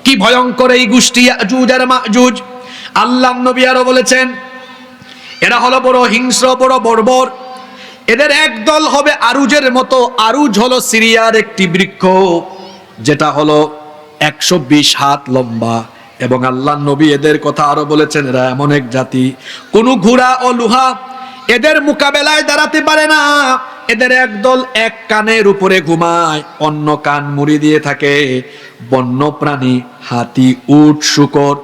কি ভয়ঙ্কর এই গোষ্ঠী ইয়াজুজ আর মাজুজ! আল্লাহর নবী আরো বলেছেন, এরা হলো বড় হিংস্র, বড় বর্বর। এদের একদল হবে আরুজের মতো। আরুজ হলো সিরিয়ার একটি বৃক্ষ, যেটা হলো 120 হাত লম্বা। এবং আল্লাহর নবী এদের কথা আরো বলেছেন, এরা এমন এক জাতি, কোন ঘোড়া ও লোহা এদের মোকাবেলায় দাঁড়াতে পারে না। এদের একদল এক কানের উপরে ঘুমায়, অন্য কান মুড়ি দিয়ে থাকে। বন্য প্রাণী, হাতি, উট, শূকর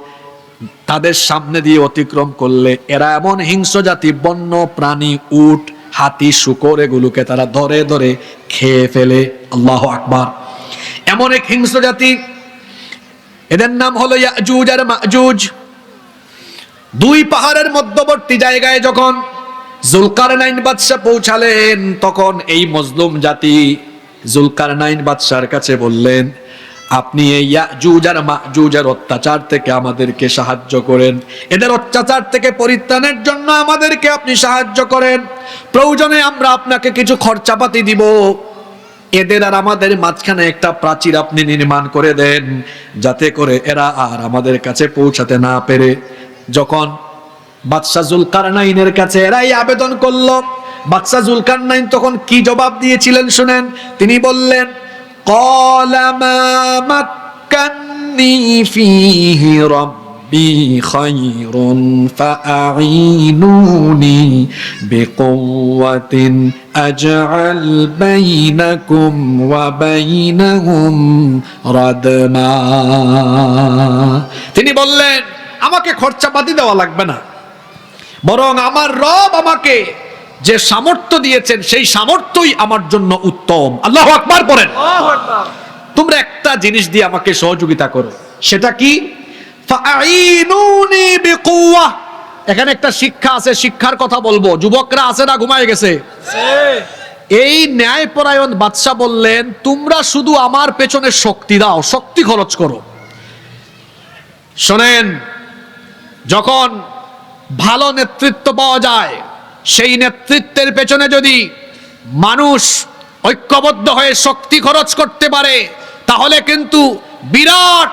তাদের সামনে দিয়ে অতিক্রম করলে এরা এমন হিংস্র জাতি, বন্য প্রাণী, উট, হাতি, শূকর এগুলোকে তারা ধরে ধরে খেয়ে ফেলে। আল্লাহু আকবার! এমন এক হিংস্র জাতি। এদের নাম হলো ইয়াজুজ আর মাজুজ। দুই পাহাড়ের মধ্যবর্তী জায়গায় যখন জুলকারনাইন বাদশা পৌঁছালেন, তখন এই মজলুম জাতি জুলকারনাইন বাদশার কাছে বললেন, আপনি এই ইয়াজুজ আর মাজুজের অত্যাচার থেকে আমাদেরকে সাহায্য করেন, এদের অত্যাচার থেকে পরিত্রাণের জন্য আমাদেরকে আপনি সাহায্য করেন। প্রয়োজনে আমরা আপনাকে কিছু খরচাপাতি দিব। এদের আর আমাদের মাঝখানে একটা প্রাচীর আপনি নির্মাণ করে দেন, যাতে করে এরা আর আমাদের কাছে পৌঁছাতে না পেরে। যখন বাদশাহ জুলকারনাইনের কাছে এরাই আবেদন করলো, বাদশাহ জুলকারনাইন তখন কি জবাব দিয়েছিলেন শুনেন। তিনি বললেন, ক্বালা মা মাক্কান্নী ফীহি রাব্বী খায়রুন ফাআঈনুনি বিকুওয়াতিন আজআল বাইনাকুম ওয়া বাইনাহুম রাদমা। তিনি বললেন, আমাকে খরচাপাতি দেওয়া লাগবে না, বরং আমার রব আমাকে যে সামর্থ্য দিয়েছেন সেই সামর্থ্যই আমার জন্য উত্তম। আল্লাহু আকবার পড়েন। তোমরা একটা জিনিস দিয়ে আমাকে সহযোগিতা করো, সেটা কি? ফাআঈনুনি বিকুওয়া। এখানে একটা শিক্ষা আছে, শিক্ষার কথা বলবো। যুবকরা আছে না ঘুমায় গেছে? এই ন্যায়পরায়ণ বাদশা বললেন, তোমরা শুধু আমার পেছনে শক্তি দাও, শক্তি খরচ করো। শোনেন, যখন ভালো নেতৃত্ব পাওয়া যায়, সেই নেতৃত্বের পেছনে যদি মানুষ ঐক্যবদ্ধ হয়ে শক্তি খরচ করতে পারে, তাহলে কিন্তু বিরাট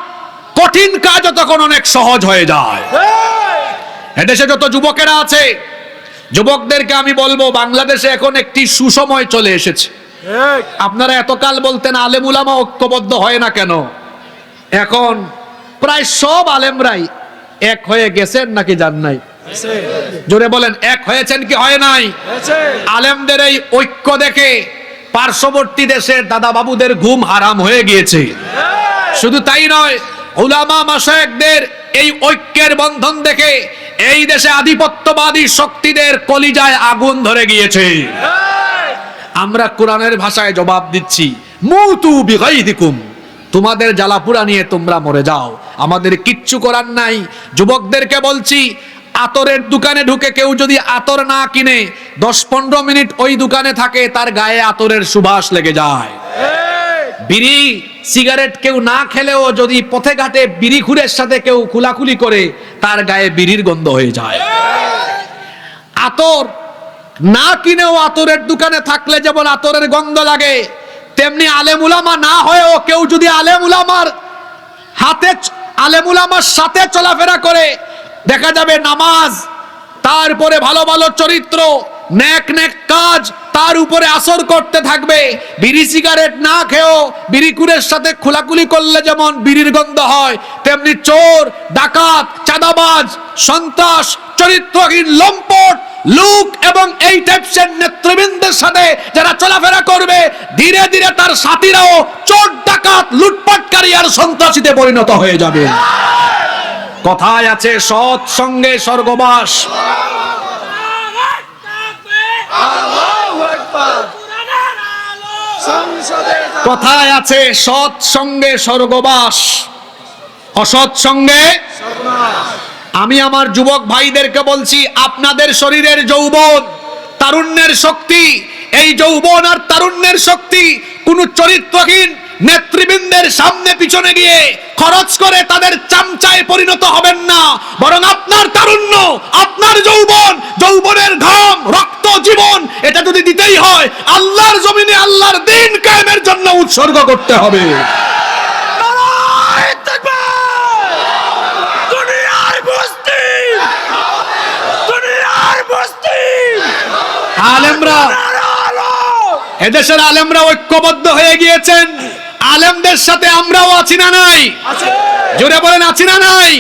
কঠিন কাজও তখন অনেক সহজ হয়ে যায়। এদেশে যত যুবকেরা আছে, যুবকদেরকে আমি বলবো, বাংলাদেশে এখন একটি সুসময় চলে এসেছে। আপনারা এতকাল বলতেন আলেম উলামা ঐক্যবদ্ধ হয় না কেন, এখন প্রায় সব আলেমরাই এক হয়ে গেছেন নাকি যান নাই? জোরে বলেন, এক হয়েছেন কি হয় নাই? আলেমদের এই ঐক্য দেখে পার্শ্ববর্তী দেশের দাদা বাবুদের ঘুম হারাম হয়ে গিয়েছে। শুধু তাই নয়, উলামা মাশায়েখদের এই ঐক্যের বন্ধন দেখে এই দেশে আধিপত্যবাদী শক্তিদের কলিজায় আগুন ধরে গিয়েছে। আমরা কোরআনের ভাষায় জবাব দিচ্ছি, মুতু বিগাইদিকুম, তোমাদের জ্বালাপুরা নিয়ে তোমরা মরে যাও, আমাদের কিচ্ছু করার নাই। যুবকদেরকে বলছি, আতরের দোকানে ঢুকে কেউ যদি আতর না কিনে 10-15 মিনিট ওই দোকানে থাকে, তার গায়ে আতরের সুবাস লেগে যায়। বিড়ি সিগারেট কেউ না খেলেও যদি পথে ঘাটে বিড়ি খুরের সাথে কেউ কুলাকুলি করে, তার গায়ে বিড়ির গন্ধ হয়ে যায়। আতর না কিনেও আতরের দোকানে থাকলে যেমন আতরের গন্ধ লাগে, তেমনি আলেম উলামা না হয়েও কেউ যদি আলেম উলামার সাথে চলাফেরা করে, দেখা যাবে নামাজ, তারপরে ভালো ভালো চরিত্র, নেক নেক কাজ তার উপরে আসর করতে থাকবে। বিড়ি সিগারেট না খেয়েও বিড়িকুরের সাথে খোলাকুলি করলে যেমন বিড়ির গন্ধ হয়, তেমনি চোর, ডাকাত, চাঁদাবাজ, সন্ত্রাস, চরিত্রহীন, লম্পট লোক এবং এই টাইপসের নেতৃবৃন্দের সাথে যারা চলাফেরা করবে, ধীরে ধীরে তার সাথীরাও চোর, ডাকাত, লুটপাটকারী আর সন্ত্রাসীতে পরিণত হয়ে যাবে। কথায় আছে, সৎ সঙ্গে স্বর্গবাস। কথায় আছে, সৎ সঙ্গে স্বর্গবাস, অসৎ সঙ্গে। আমি আমার যুবক ভাইদেরকে বলছি, আপনাদের শরীরের যৌবন, তারুণ্যের শক্তি, এই যৌবন আর তারুণ্যের শক্তি কোন চরিত্রহীন নেতৃবৃন্দের সামনে পিছনে গিয়ে খরচ করে তাদের চামচায় পরিণত হবেন না, বরং আপনার তারুণ্য, আপনার যৌবন, যৌবনের ঘাম, রক্ত, জীবন, এটা যদি দিতেই হয়, আল্লাহর জমিনে আল্লাহর দ্বীন কায়েমের জন্য উৎসর্গ করতে হবে। আলেমরা, এদেশের আলেমরা ঐক্যবদ্ধ হয়ে গিয়েছেন। আলেমদের সাথে আমরাও আছি না নাই? জোরে বলেন, আছি না নাই?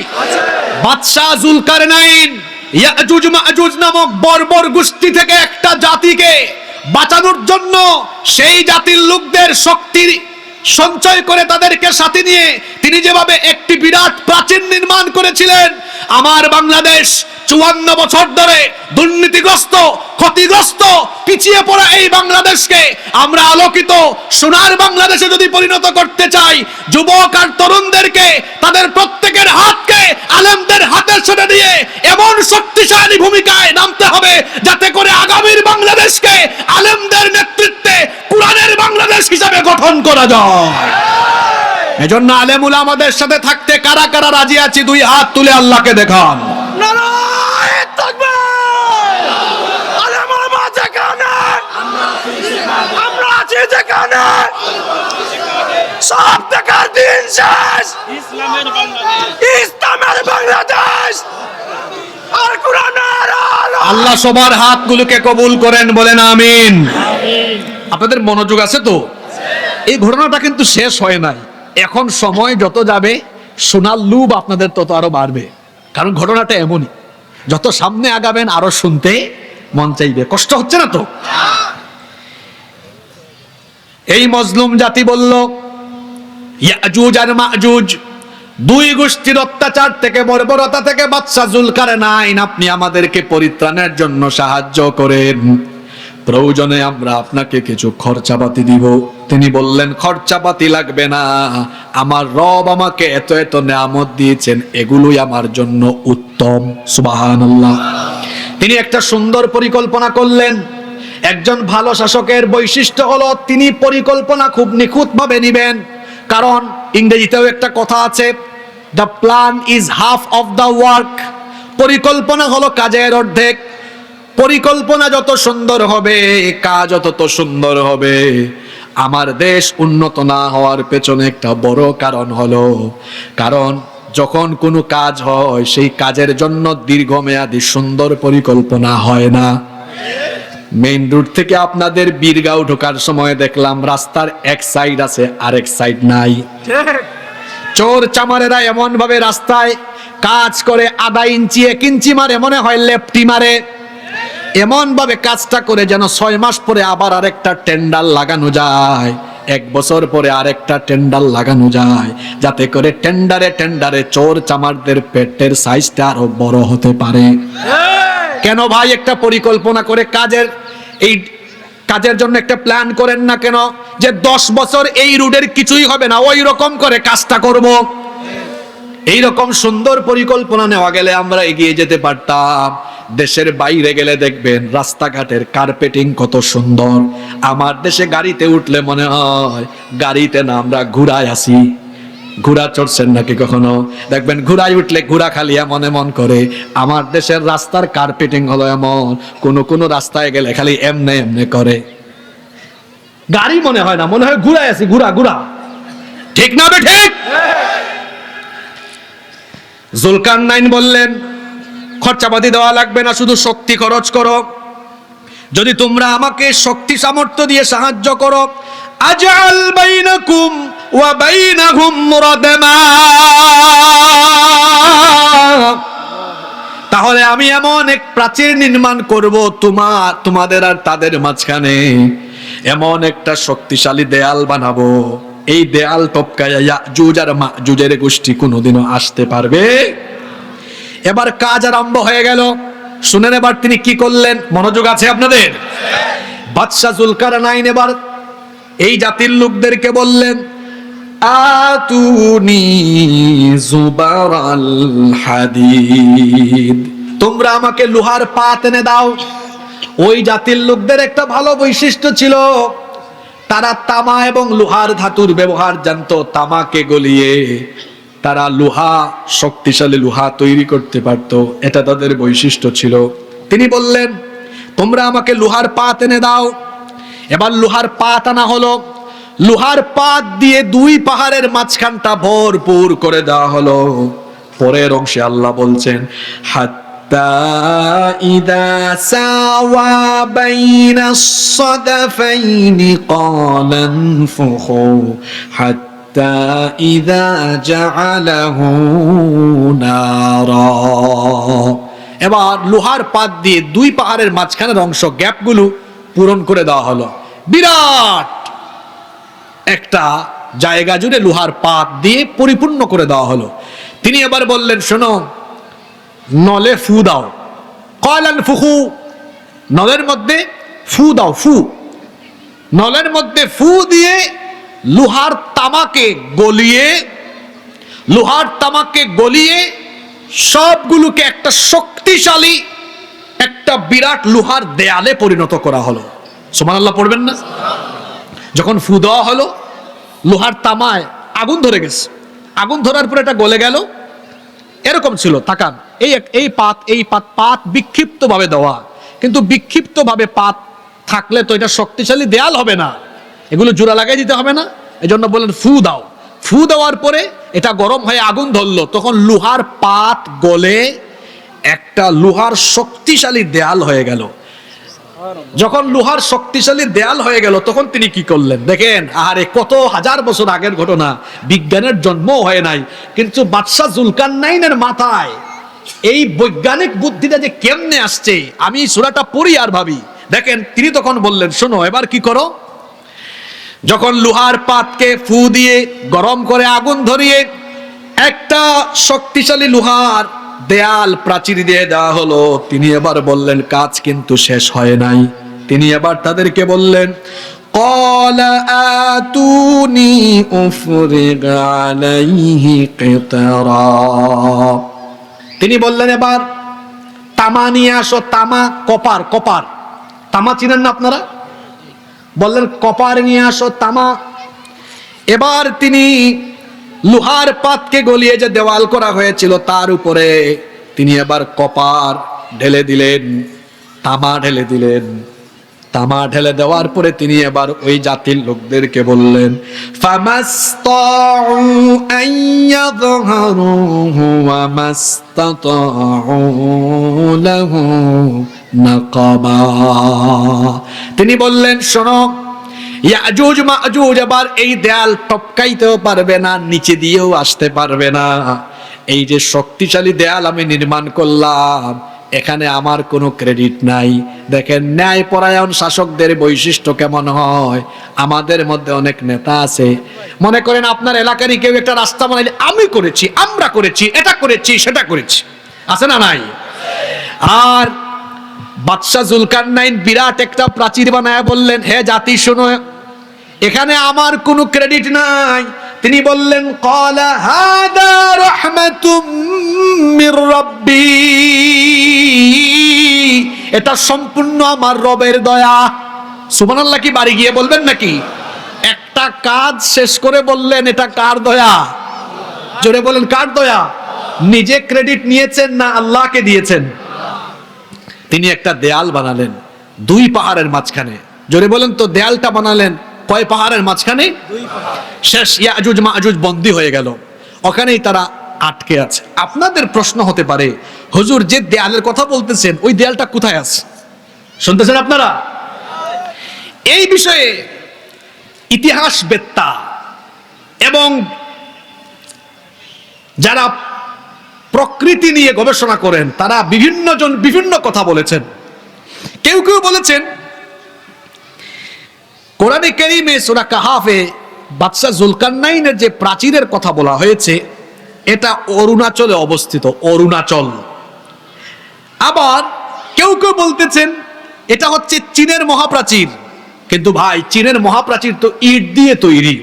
বাদশাহ জুলকারনাইন ইয়াজুজ মাজুজ নামক বর্বর গোষ্ঠী থেকে একটা জাতিকে বাঁচানোর জন্য সেই জাতির লোকদের শক্তি সঞ্চয় করে তাদেরকে সাথে নিয়ে তিনি যেভাবে একটি বিরাট প্রাচীর নির্মাণ করেছিলেন, আমার বাংলাদেশ 54 বছর ধরে দুর্নীতিগ্রস্ত, ক্ষতিগ্রস্ত, পিছিয়ে পড়া এই বাংলাদেশকে আমরা আলোকিত সোনার বাংলাদেশে যদি পরিণত করতে চাই, যুবক আর তরুণদেরকে তাদের প্রত্যেকের হাতকে আলেমদের হাতের সাথে দিয়ে এমন শক্তিশালী ভূমিকায় নামতে হবে যাতে করে আগামীর বাংলাদেশকে আলেমদের নেতৃত্বে কোরআনের বাংলাদেশ হিসাবে গঠন করা যায়। এজন্য আলেম উলামাদের সাথে থাকতে কারা কারা রাজি আছি, দুই হাত তুলে আল্লাহকে দেখান। আল্লাহ সবার হাতগুলোকে কবুল করেন, বলেন আমিন। আপনাদের মনোযোগ আছে তো? এই ঘটনাটা কিন্তু শেষ হয় নাই। এখন সময় যত যাবে শোনার লুভ আপনাদের তত আরো বাড়বে, কারণ ঘটনাটা এমনই, যত সামনে আগাবেন আরো শুনতে মন চাইবে। কষ্ট হচ্ছে না তো? এই মজলুম জাতি বলল, ইয়াজুজ আর মাজুজ দুই গোষ্ঠীর অত্যাচার থেকে, বর্বরতা থেকে বাদশা জুলকারনাইন আপনি আমাদেরকে পরিত্রাণের জন্য সাহায্য করেন, প্রয়োজনে আমরা আপনাকে কিছু খরচাপাতি দিব। তিনি বললেন, খরচাপাতি লাগবে না, আমার রব আমাকে এত এত নেয়ামত দিয়েছেন, এগুলোই আমার জন্য উত্তম। সুবহানাল্লাহ। তিনি একটা সুন্দর পরিকল্পনা করলেন। একজন ভালো শাসকের বৈশিষ্ট্য হলো তিনি পরিকল্পনা খুব নিখুঁতভাবে নেবেন, কারণ ইংরেজিতেও একটা কথা আছে, the plan is half of the work. পরিকল্পনা হলো কাজের অর্ধেক। পরিকল্পনা যত সুন্দর হবে, কাজ তত সুন্দর হবে। আমার দেশ উন্নত না হওয়ার পেছনে একটা বড় কারণ হলো, কারণ যখন কোনো কাজ হয় সেই কাজের জন্য দীর্ঘমেয়াদী সুন্দর পরিকল্পনা হয় না। মেইন রোড থেকে আপনাদের বীরগাঁও ঢোকার সময় দেখলাম রাস্তার এক সাইড আছে আরেক সাইড নাই। চোর চামারেরা এমন ভাবে রাস্তায় কাজ করে, আধা ইঞ্চি 1 ইঞ্চি মারে, মনে হয় লেফটি মারে, এমন ভাবে কাজটা করে যেন 6 মাস পরে আবার আরেকটা টেন্ডার লাগানো যায়, 1 বছর পরে আরেকটা টেন্ডার লাগানো যায়, যাতে করে টেন্ডারে চোর চামারদের পেটের সাইজটা আরো বড় হতে পারে। কেন ভাই একটা পরিকল্পনা করে এই কাজের জন্য একটা প্ল্যান করেন না কেন, যে 10 বছর এই রুটের কিছুই হবে না, ওই রকম করে কাজটা করব। এই রকম সুন্দর পরিকল্পনা নেওয়া গেলে আমরা এগিয়ে যেতে পারতাম। দেশের বাইরে গেলে দেখবেন রাস্তাঘাটের কার্পেটিং কত সুন্দর। আমার দেশে গাড়িতে উঠলে মনে হয় গাড়িতে না আমরা ঘোড়ায় আসি। ঘোড়া চড়ছেন নাকি কখনো? দেখবেন ঘোড়ায় উঠলে ঘোড়া খালি মন করে। আমার দেশের রাস্তার কার্পেটিং হলো এমন, কোন রাস্তায় গেলে খালি এমনে এমনে করে, গাড়ি মনে হয় না, মনে হয় ঘোড়ায় আছি, ঘোড়া। ঠিক না বে ঠিক? জুলকারনাইন বললেন খরচাপাতি দেওয়া লাগবে না, শুধু শক্তি খরচ করো। যদি তোমরা আমাকে শক্তি সামর্থ্য দিয়ে সাহায্য করো, আজআল বাইনাকুম ওয়া বাইনাহুম রাদমা, তাহলে আমি এমন এক প্রাচীর নির্মাণ করব তোমাদের আর তাদের মাঝখানে, এমন একটা শক্তিশালী দেয়াল বানাবো, এই দেয়াল টপকায়া ইয়াজুজ আর মাজুজের গোষ্ঠী কোনোদিনও আসতে পারবে। এবার কাজ আরম্ভ হয়ে গেল। শুনেন এবার তিনি কি করলেন, মনোযোগ আছে আপনাদের? বাদশাহ জুলকারনাইন এবার এই জাতির লোকদেরকে বললেন, আতুনি জুবারাল হাদিদ, তোমরা আমাকে লোহার পাত এনে দাও। ওই জাতির লোকদের একটা ভালো বৈশিষ্ট্য ছিল, তারা তামা এবং লোহার ধাতুর ব্যবহার জানতো। তামাকে গলিয়ে তারা শক্তিশালী লোহা তৈরি করতে পারতো, এটা তাদের বৈশিষ্ট্য ছিল। তিনি বললেন, তোমরা আমাকে লোহার পাত এনে দাও। এবার লোহার পাত আনা হলো। লোহার পাত দিয়ে 2 পাহাড়ের মাঝখানটা ভরপুর করে দেওয়া হলো। পরের অংশে আল্লাহ বলছেন, হাত্তা ইদা সাওয়া বাইনাস সাদাফাইনি ক্বালা আনফুখু হাত্তা ইদা জাআলাহু নারা। এবার লোহার পাত দিয়ে 2 পাহাড়ের মাঝখানের অংশ, গ্যাপগুলো পূরণ করে দেওয়া হলো। বিরাট একটা জায়গা জুড়ে লোহার পাত দিয়ে পরিপূর্ণ করে দেওয়া হলো। তিনি এবার বললেন, শোনো, নলে ফু দাও। ক্বালা আনফুখু, নলের মধ্যে ফু দাও। নলের মধ্যে ফু দিয়ে লোহার তামাকে গলিয়ে সবগুলোকে একটা শক্তিশালী একটা বিরাট লোহার দেয়ালে পরিণত করা হলো। সুবহানাল্লাহ পড়বেন না? যখন ফু দেওয়া হলো, লোহার তামায় আগুন ধরে গেছে। আগুন ধরার পরে এটা গলে গেল। এরকম ছিল, তাকান, এই পাত বিক্ষিপ্ত ভাবে দেওয়া, কিন্তু বিক্ষিপ্ত ভাবে পাত থাকলে তো এটা শক্তিশালী দেয়াল হবে না, এগুলো জোড়া লাগাই দিতে হবে না। এই জন্য বললেন ফু দাও। ফু দেওয়ার পরে এটা গরম হয়ে আগুন ধরলো, তখন লোহার পাত গলে একটা লোহার শক্তিশালী দেয়াল হয়ে গেল। যখন লোহার শক্তিশালী দেয়াল হয়ে গেল, তখন তিনি কি করলেন দেখেন। আরে কত হাজার বছর আগের ঘটনা, বিজ্ঞানের জন্ম হয় নাই, কিন্তু বাদশাহ জুলকারনাইনের মাথায় এই বৈজ্ঞানিক বুদ্ধিটা যে কেমনে আসছে, আমি সূরাটা পড়ি আর ভাবি। দেখেন, তিনি তখন বললেন, শোনো, এবার কি করো, যখন লোহার পাতকে ফু দিয়ে গরম করে আগুন ধরিয়ে একটা শক্তিশালী লোহার দেয়াল প্রাচীর দিয়ে দেওয়া হলো, তিনি এবার বললেন, কাজ কিন্তু শেষ হয় নাই। তিনি এবার তাদেরকে বললেন, ক্বালা আতুনি উফরিগ আলাইহি কিতরা। তিনি বললেন, এবার তামা নিয়ে আসো। তামা, কপার। তামা চিনেন না আপনারা? বললেন কপার নিয়ে আসো, তামা। এবার তিনি লোহার পাতকে গলিয়ে যে দেওয়াল করা হয়েছিল তার উপরে তিনি এবার কপার ঢেলে দিলেন, তামা ঢেলে দিলেন। তামা ঢেলে দেওয়ার পরে তিনি এবার ওই জাতির লোকদেরকে বললেন, ফামাস্তাউ আইয়াযহারুহু ওয়া মাস্তাতাউ লাহু নাকাবা। তিনি বললেন, শোনো, ইয়াজুজ মাজুজ আবার এই দেয়াল টপকাইতেও পারবে না, নিচে দিয়েও আসতে পারবে না। এই যে শক্তিশালী দেয়াল আমি নির্মাণ করলাম, এখানে আমার কোনো ক্রেডিট নাই। দেখেন ন্যায়পরায়ণ শাসকদের বৈশিষ্ট্য কেমন হয়। আমাদের মধ্যে অনেক নেতা আছে, মনে করেন আপনার এলাকারই কেউ একটা রাস্তা বানাইলে আমি করেছি, আমরা করেছি, এটা করেছি, সেটা করেছি, আছে না নাই? আর বাদশাহ জুলকারনাইন বিরাট একটা প্রাচীর বানায় বললেন, হে জাতি শোনো, এখানে আমার কোনো ক্রেডিট নাই। তিনি বললেন, ক্বালা হাদা রাহমাতুম মির রাব্বি, এটা সম্পূর্ণ আমার রবের দয়া। সুবহানাল্লাহ কি বাড়ি গিয়ে বলবেন নাকি? একটা কাজ শেষ করে বললেন, এটা কার দয়া? জোরে বলেন, কার দয়া? নিজে ক্রেডিট নিয়েছেন না আল্লাহকে দিয়েছেন? তিনি একটা দেয়াল বানালেন দুই পাহাড়ের মাঝখানে। জোরে বলেন তো, দেয়ালটা বানালেন কয় পাহাড়ের মাঝখানে? দুই পাহাড়। শেষ ইয়াজুজ মাজুজ বন্দী হয়ে গেল, ওখানেই তারা আটকে আছে। আপনাদের প্রশ্ন হতে পারে, হুজুর যে দেয়ালের কথা বলতেছেন ওই দেয়ালটা কোথায় আছে? শুনতেছেন আপনারা? এই বিষয়ে ইতিহাসবেত্তা এবং যারা প্রকৃতি নিয়ে গবেষণা করেন তারা বিভিন্ন জন বিভিন্ন কথা বলেছেন। কেউ কেউ বলেছেন কোরআনে কারীমে সূরা কাহাফে বাদশাহ জুলকারনাইনের যে প্রাচীরের কথা বলা হয়েছে এটা অরুণাচলে অবস্থিত, অরুণাচল। আবার কেউ কেউ বলতেছেন এটা হচ্ছে চীনের মহাপ্রাচীর। কিন্তু ভাই, চীনের মহাপ্রাচীর তো ইট দিয়ে তৈরি,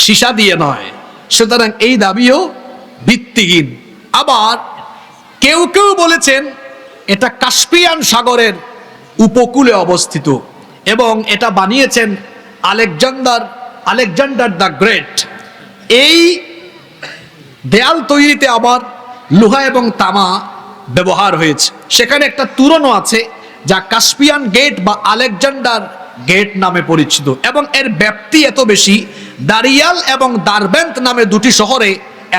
সীসা দিয়ে নয়, সুতরাং এই দাবিও ভিত্তিহীন। আবার কেউ কেউ বলেছেন এটা কাস্পিয়ান সাগরের উপকূলে অবস্থিত এবং এটা বানিয়েছেন আলেকজান্ডার দ্য গ্রেট। এই দেয়াল তৈরিতে আবার লোহা এবং তামা ব্যবহার হয়েছে। সেখানে একটা তোরণও আছে যা কাস্পিয়ান গেট বা আলেকজান্ডার গেট নামে পরিচিত এবং এর ব্যাপ্তি এত বেশি, দারিয়াল এবং দারবেন্ট নামে দুটি শহরে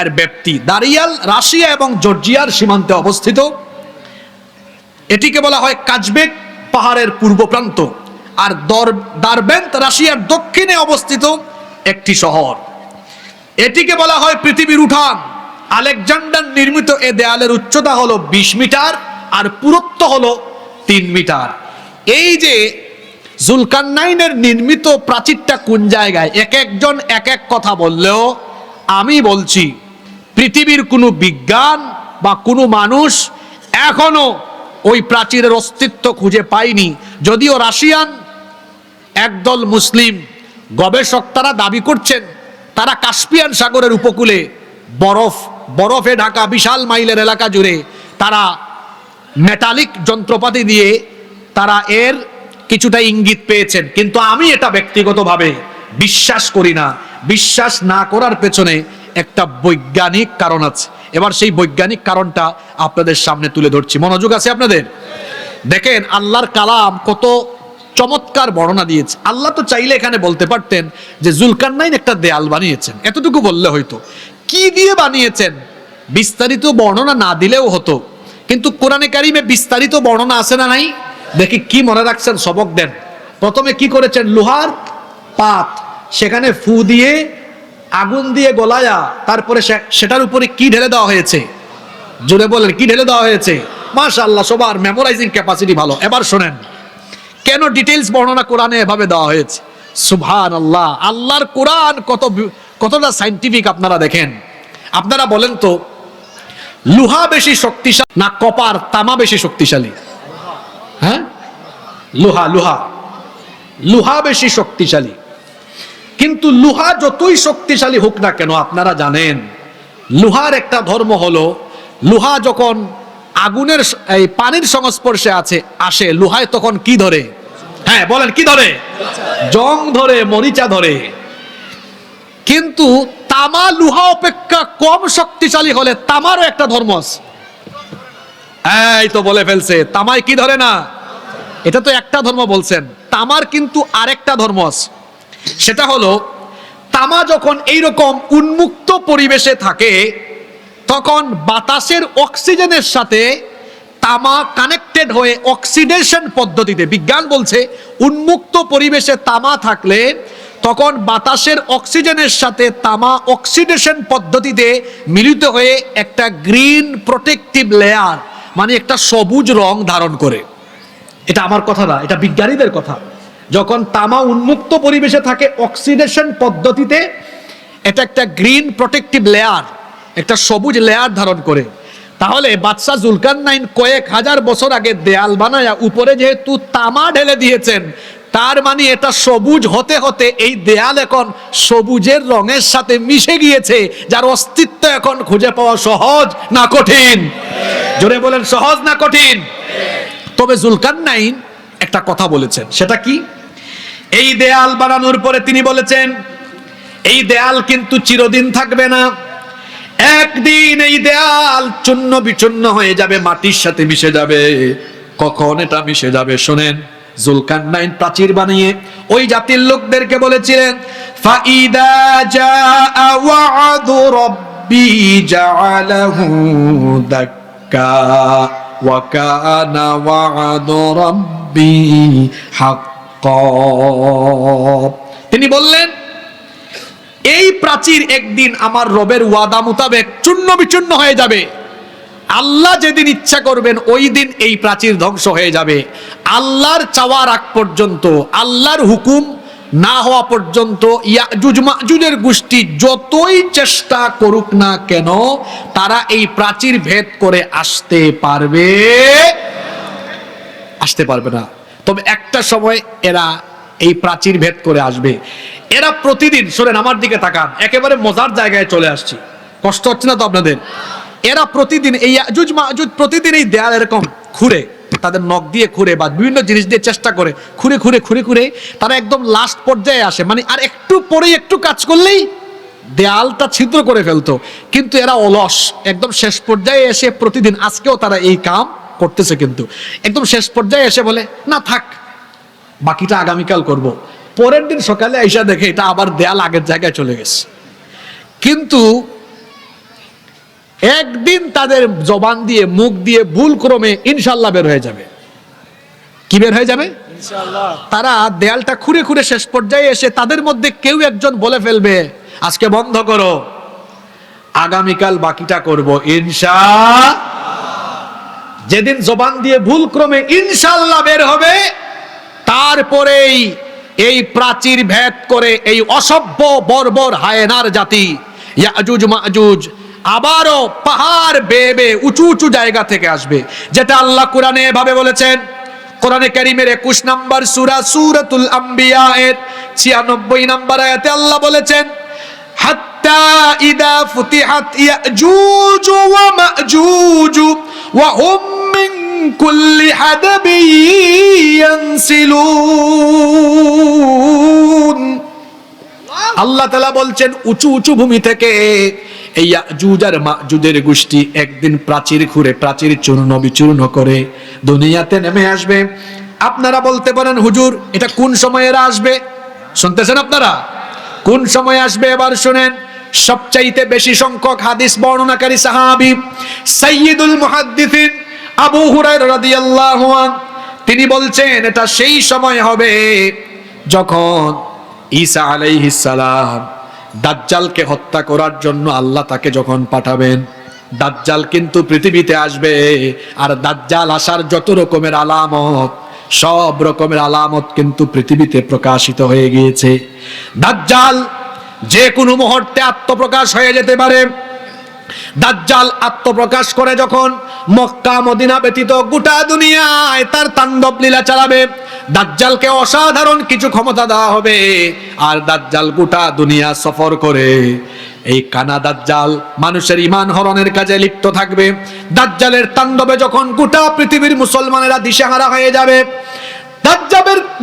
এর ব্যাপ্তি। দারিয়াল রাশিয়া এবং জর্জিয়ার সীমান্তে অবস্থিত। এটিকে বলা হয় কাজবেক পাহাড়ের পূর্ব প্রান্ত। আর দারবেন্ট রাশিয়ার দক্ষিণে অবস্থিত একটি শহর। এটিকে বলা হয় পৃথিবীর উঠান। আলেকজান্ডার নির্মিত এ দেয়ালের উচ্চতা হলো 20 মিটার আর পুরুত্ব হলো 3 মিটার। এই যে জুলকারনাইনের নির্মিত প্রাচীরটা কোন জায়গায়, এক একজন এক এক কথা বললেও আমি বলছি পৃথিবীর কোনো বিজ্ঞান বা কোনো মানুষ এখনো ওই প্রাচীরের অস্তিত্ব খুঁজে পায়নি। যদিও রাশিয়ান একদল মুসলিম গবেষক তারা দাবি করছেন তারা কাস্পিয়ান সাগরের উপকূলে বরফে ঢাকা বিশাল মাইলের এলাকা জুড়ে তারা মেটালিক যন্ত্রপাতি দিয়ে তারা এর কিছুটা ইঙ্গিত পেয়েছেন। কিন্তু আমি এটা ব্যক্তিগতভাবে বিশ্বাস করি না। বিশ্বাস না করার পেছনে একটা বৈজ্ঞানিক কারণ আছে। এবার সেই বৈজ্ঞানিক কারণটা আপনাদের সামনে তুলে ধরছি। মনোযোগ আছে আপনাদের? দেখেন আল্লাহর কালাম কত চমৎকার বর্ণনা দিয়েছে। আল্লাহ তো চাইলে এখানে বলতে পারতেন যে জুলকারনাইন একটা দেয়াল বানিয়েছেন, এতটুকু বললে হয়তো। কি দিয়ে বানিয়েছেন বিস্তারিত বর্ণনা না দিলেও হতো, কিন্তু কোরআনে কারিমে বিস্তারিত বর্ণনা আছে না নাই? দেখি কি মনে রাখছেন, সবক দেন। প্রথমে কি করেছেন, লোহার পাত সেখানে ফু দিয়ে আগুন দিয়ে গলায়া তারপরে সেটার উপরে কি ঢেলে দেওয়া হয়েছে? জোরে বলেন, কি ঢেলে দেওয়া হয়েছে? মাশাআল্লাহ, সবার মেমোরাইজিং ক্যাপাসিটি ভালো। এবার শোনেন কেন ডিটেইলস বর্ণনা কোরআনে এভাবে দেওয়া হয়েছে। সুবহানাল্লাহ, আল্লাহর কোরআন কতটা সায়েন্টিফিক আপনারা দেখেন। আপনারা বলেন তো লোহা বেশি শক্তিশালী না কপার তামা বেশি শক্তিশালী? হ্যাঁ, লোহা বেশি শক্তিশালী। কিন্তু লোহা যতই শক্তিশালী হোক না কেন, আপনারা জানেন লোহার একটা ধর্ম হলো লোহা যখন আগুনের এই পানির সংস্পর্শে আসে লোহায় তখন কি ধরে? হ্যাঁ বলেন, কি ধরে? জং ধরে, মরিচা ধরে। কিন্তু তামা লোহা অপেক্ষা কম শক্তিশালী হলে তামারও একটা ধর্ম আছে। এই তো বলে ফেলছে, তামায় কি ধরে না? এটা তো একটা ধর্ম বলছেন, তামার কিন্তু আরেকটা ধর্ম আছে। সেটা হলো তামা যখন এইরকম উন্মুক্ত পরিবেশে থাকে তখন বাতাসের অক্সিজেনের সাথে তামা কানেক্টেড হয়ে অক্সিডেশন পদ্ধতিতে, বিজ্ঞান বলছে উন্মুক্ত পরিবেশে তামা থাকলে তখন বাতাসের অক্সিজেনের সাথে তামা অক্সিডেশন পদ্ধতিতে মিলিত হয়ে একটা গ্রিন প্রোটেক্টিভ লেয়ার, মানে একটা সবুজ রং ধারণ করে। এটা আমার কথা না, এটা বিজ্ঞানীদের কথা। যখন তামা উন্মুক্ত পরিবেশে থাকে অক্সিডেশন পদ্ধতিতে, এটা একটা গ্রিন প্রোটেক্টিভ লেয়ার, একটা সবুজ লেয়ার ধারণ করে। তাহলে বাদশাহ জুলকারনাইন কয়েক হাজার বছর আগে দেয়াল বানায়া উপরে যেহেতু তামা ঢেলে দিয়েছেন, তার মানে এটা সবুজ হতে হতে এই দেয়াল এখন সবুজের রঙের সাথে মিশে গিয়েছে, যার অস্তিত্ব এখন খুঁজে পাওয়া সহজ না কঠিন? জোরে বলেন, সহজ না কঠিন? তবে জুলকারনাইন একটা কথা বলেছেন, সেটা কি? এই দেয়াল বানানোর পরে তিনি বলেছেন এই দেয়াল কিন্তু চিরদিন থাকবে না, একদিন এই দেয়াল চূর্ণ বিচূর্ণ হয়ে যাবে, মাটির সাথে মিশে যাবে। কখন এটা মিশে যাবে শোনেন। জুলকারনাইন প্রাচীর বানিয়ে ওই জাতির লোকদেরকে বলেছিলেন, ফাইদা জাআ ওয়া'দু রাব্বি জাআলাহু দাক্কা ওয়া কানা ওয়া'দু রাব্বি হাক্কা। তিনি বললেন এই প্রাচীর একদিন আমার রবের ওয়াদা মোতাবেক চূর্ণ বিচূর্ণ হয়ে যাবে। আল্লাহ যেদিন ইচ্ছা করবেন ওই দিন এই প্রাচীর ধ্বংস হয়ে যাবে। আল্লাহর চাওয়ার আগ পর্যন্ত, আল্লাহর হুকুম না হওয়া পর্যন্ত ইয়াজুজ মাজুজের গোষ্ঠী যতই চেষ্টা করুক না কেন, তারা এই প্রাচীর ভেদ করে আসতে পারবে না। তবে একটা সময় এরা এই প্রাচীর ভেদ করে আসবে। এরা প্রতিদিন, শোনেন আমার দিকে তাকান, একেবারে মজার জায়গায় চলে আসছি, কষ্ট হচ্ছে না তো আপনাদের? এরা প্রতিদিন এই ইয়াজুজ মাজুজ প্রতিদিন এই দেয়াল এরকম খুঁড়ে, তাদের নখ দিয়ে খুঁড়ে বা বিভিন্ন জিনিস দিয়ে চেষ্টা করে খুঁড়ে তারা একদম লাস্ট পর্যায়ে আসে, মানে আর একটু পরেই একটু কাজ করলেই দেয়ালটা ছিদ্র করে ফেলতো। কিন্তু এরা অলস, একদম শেষ পর্যায়ে এসে প্রতিদিন, আজকেও তারা এই কাম করতেছে, কিন্তু একদম শেষ পর্যায়ে এসে বলে না থাক, বাকিটা আগামীকাল করব। পরের দিন সকালে আইসা দেখে এটা আবার দেয়াল আগের জায়গায় চলে গেছে। কিন্তু একদিন তাদের জবান দিয়ে, মুখ দিয়ে ভুল ক্রমে ইনশাল্লাহ বের হয়ে যাবে। কি বের হয়ে যাবে? ইনশাল্লাহ। তারা দেয়ালটা খুঁড়ে শেষ পর্যায়ে এসে তাদের মধ্যে কেউ একজন বলে ফেলবে আজকে বন্ধ করো, আগামীকাল বাকিটা করব ইনশাআল্লাহ। যেদিন জবান দিয়ে ভুল ক্রমে ইনশাল্লাহ বের হবে, তারপরেই এই প্রাচীর ভেদ করে এই অসভ্য বর্বর হায়েনার জাতি ইয়াজুজ মাজুজ আবারও পাহাড় বেয়ে উঁচু উঁচু জায়গা থেকে আসবে, যেটা আল্লাহ কোরআনে এভাবে বলেছেন। কোরআনে কারীমের 21 নম্বর সূরা সূরাতুল আম্বিয়া এর 96 নম্বর আয়াতে আল্লাহ বলেছেন, হাত্তা ইদা ফুতিহাত ইয়াজুজ ওয়া মাজুজ ওয়া হুম মিন কুল্লি হাদাবি ইয়ানসিলুন। আল্লাহ তাআলা বলছেন উঁচু উঁচু ভূমি থেকে এই ইয়াজুজ আর মাজুজের গোষ্ঠী একদিন প্রাচীর খুঁড়ে, প্রাচীর চূর্ণ বিচূর্ণ করে দুনিয়াতে নেমে আসবে। আপনারা বলতে পারেন হুজুর এটা কোন সময় এরা আসবে? শুনতেছেন আপনারা? কোন সময় আসবে এবার শুনেন। সবচাইতে বেশি সংখ্যক হাদিস বর্ণনাকারী সাহাবী সাইয়্যিদুল মুহাদ্দিসিন আবু হুরায়রা রাদিয়াল্লাহু আনহু, তিনি বলছেন এটা সেই সময় হবে যখন ঈসা আলাইহিস সালাম দাজ্জালকে হত্যা করার জন্য আল্লাহ তাকে যখন পাঠাবেন। দাজ্জাল কিন্তু পৃথিবীতে আসবে, আর দাজ্জাল আসার যত রকমের আলামত, সব রকমের আলামত কিন্তু পৃথিবীতে প্রকাশিত হয়ে গিয়েছে। দাজ্জাল যে কোনো মুহূর্তে আত্মপ্রকাশ হয়ে যেতে পারে। দাজ্জাল আত্মপ্রকাশ করে যখন মক্কা মদিনা ব্যতীত গোটা দুনিয়ায় তার তাণ্ডব লীলা চালাবে। দাজ্জালকে অসাধারণ কিছু ক্ষমতা দেওয়া হবে, আর দাজ্জাল গোটা দুনিয়া সফর করে এই কানা দাজ্জাল মানুষের ঈমান হরণের কাজে লিপ্ত থাকবে। দাজ্জালের তাণ্ডবে যখন গোটা পৃথিবীর মুসলমানেরা দিশেহারা হয়ে যাবে,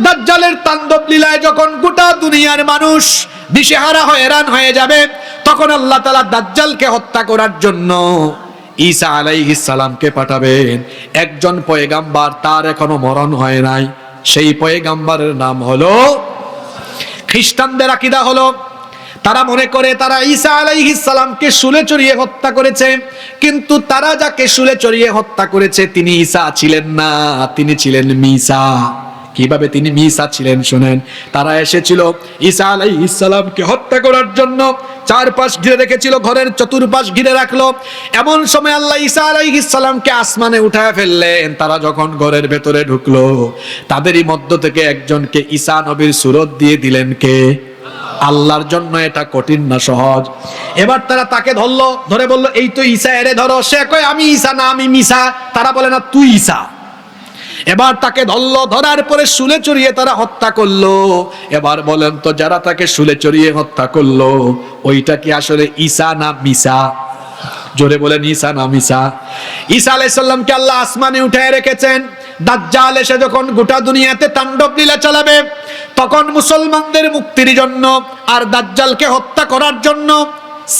দাজ্জালের তাণ্ডব লীলায় যখন গোটা দুনিয়ার মানুষ দিশেহারা হয়রান হয়ে যাবে, তখন আল্লাহ তাআলা দাজ্জালকে হত্যা করার জন্য ঈসা আলাইহিস সালামকে পাঠাবেন। একজন পয়গাম্বার, তার এখনো মরণ হয় নাই, সেই পয়গাম্বারের নাম হলো, খ্রিস্টানদের আকীদা হলো তারা মনে করে তারা ঈসা আলাইহিস সালামকে শুলে চড়িয়ে হত্যা করেছে, কিন্তু তারা যাকে শুলে চড়িয়ে হত্যা করেছে তিনি ঈসা ছিলেন না, তিনি ছিলেন মিসা। কিভাবে তিনি মিসা ছিলেন শুনেন। তারা এসেছিল ঈসা আলাইহিস সালামকে হত্যা করার জন্য, চারপাশ ঘিরে রেখেছিল, ঘরের চতুর্পাশ ঘিরে রাখলো। এমন সময় আল্লাহ ঈসা আলাইহিস সালামকে আসমানে উঠায় ফেললেন। তারা যখন ঘরের ভেতরে ঢুকলো, তাদেরই মধ্য থেকে একজনকে ঈসা নবীর সুরত দিয়ে দিলেন কে? আল্লাহর জন্য এটা কঠিন না সহজ? এবার তারা তাকে ধরলো, ধরে বললো এই তো ঈসা, এরে ধরো। সে কয় আমি ঈসা না, আমি মিসা। তারা বলে না তুই ঈসা। এবার তাকে ধরলো, ধরার পরে শুলে চড়িয়ে তারা হত্যা করলো। এবার বলেন তো যারা তাকে শুলে চড়িয়ে হত্যা করলো ওইটা কি আসলে ঈসা না মিসা? জোরে বলেন ঈসা না মিসা? ঈসা আলাইহিস সালামকে আল্লাহ আসমানে উঠায় রেখেছেন। দাজ্জাল এসে যখন গোটা দুনিয়াতে তাণ্ডব লীলা চালাবে, তখন মুসলমানদের মুক্তির জন্য আর দাজ্জালকে হত্যা করার জন্য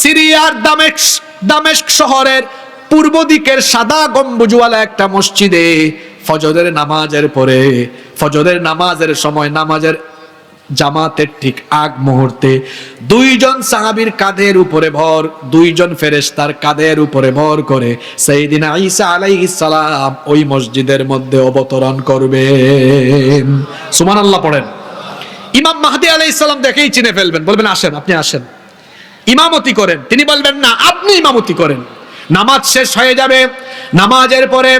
সিরিয়ার দামেস্ক শহরের পূর্ব দিকের সাদা গম্বুজওয়ালা একটা মসজিদে ফজরের নামাজের পরে, ফজরের নামাজের সময়, নামাজের জামাতের ঠিক আগ মুহূর্তে দুইজন সাহাবীর কাঁধের উপরে ভর, দুইজন ফেরেশতার কাঁধের উপরে ভর করে সাইয়েদিনা ঈসা আলাইহিস সালাম ওই মসজিদের মধ্যে অবতরণ করবেন। সুবহানাল্লাহ পড়েন। ইমাম মাহদী আলাইহিস সালাম দেখেই চিনে ফেলবেন, বলবেন আসেন, আপনি আসেন, ইমামতি করেন। তিনি বলবেন না, আপনি ইমামতি করেন। নামাজ শেষ হয়ে যাবে, নামাজের পরে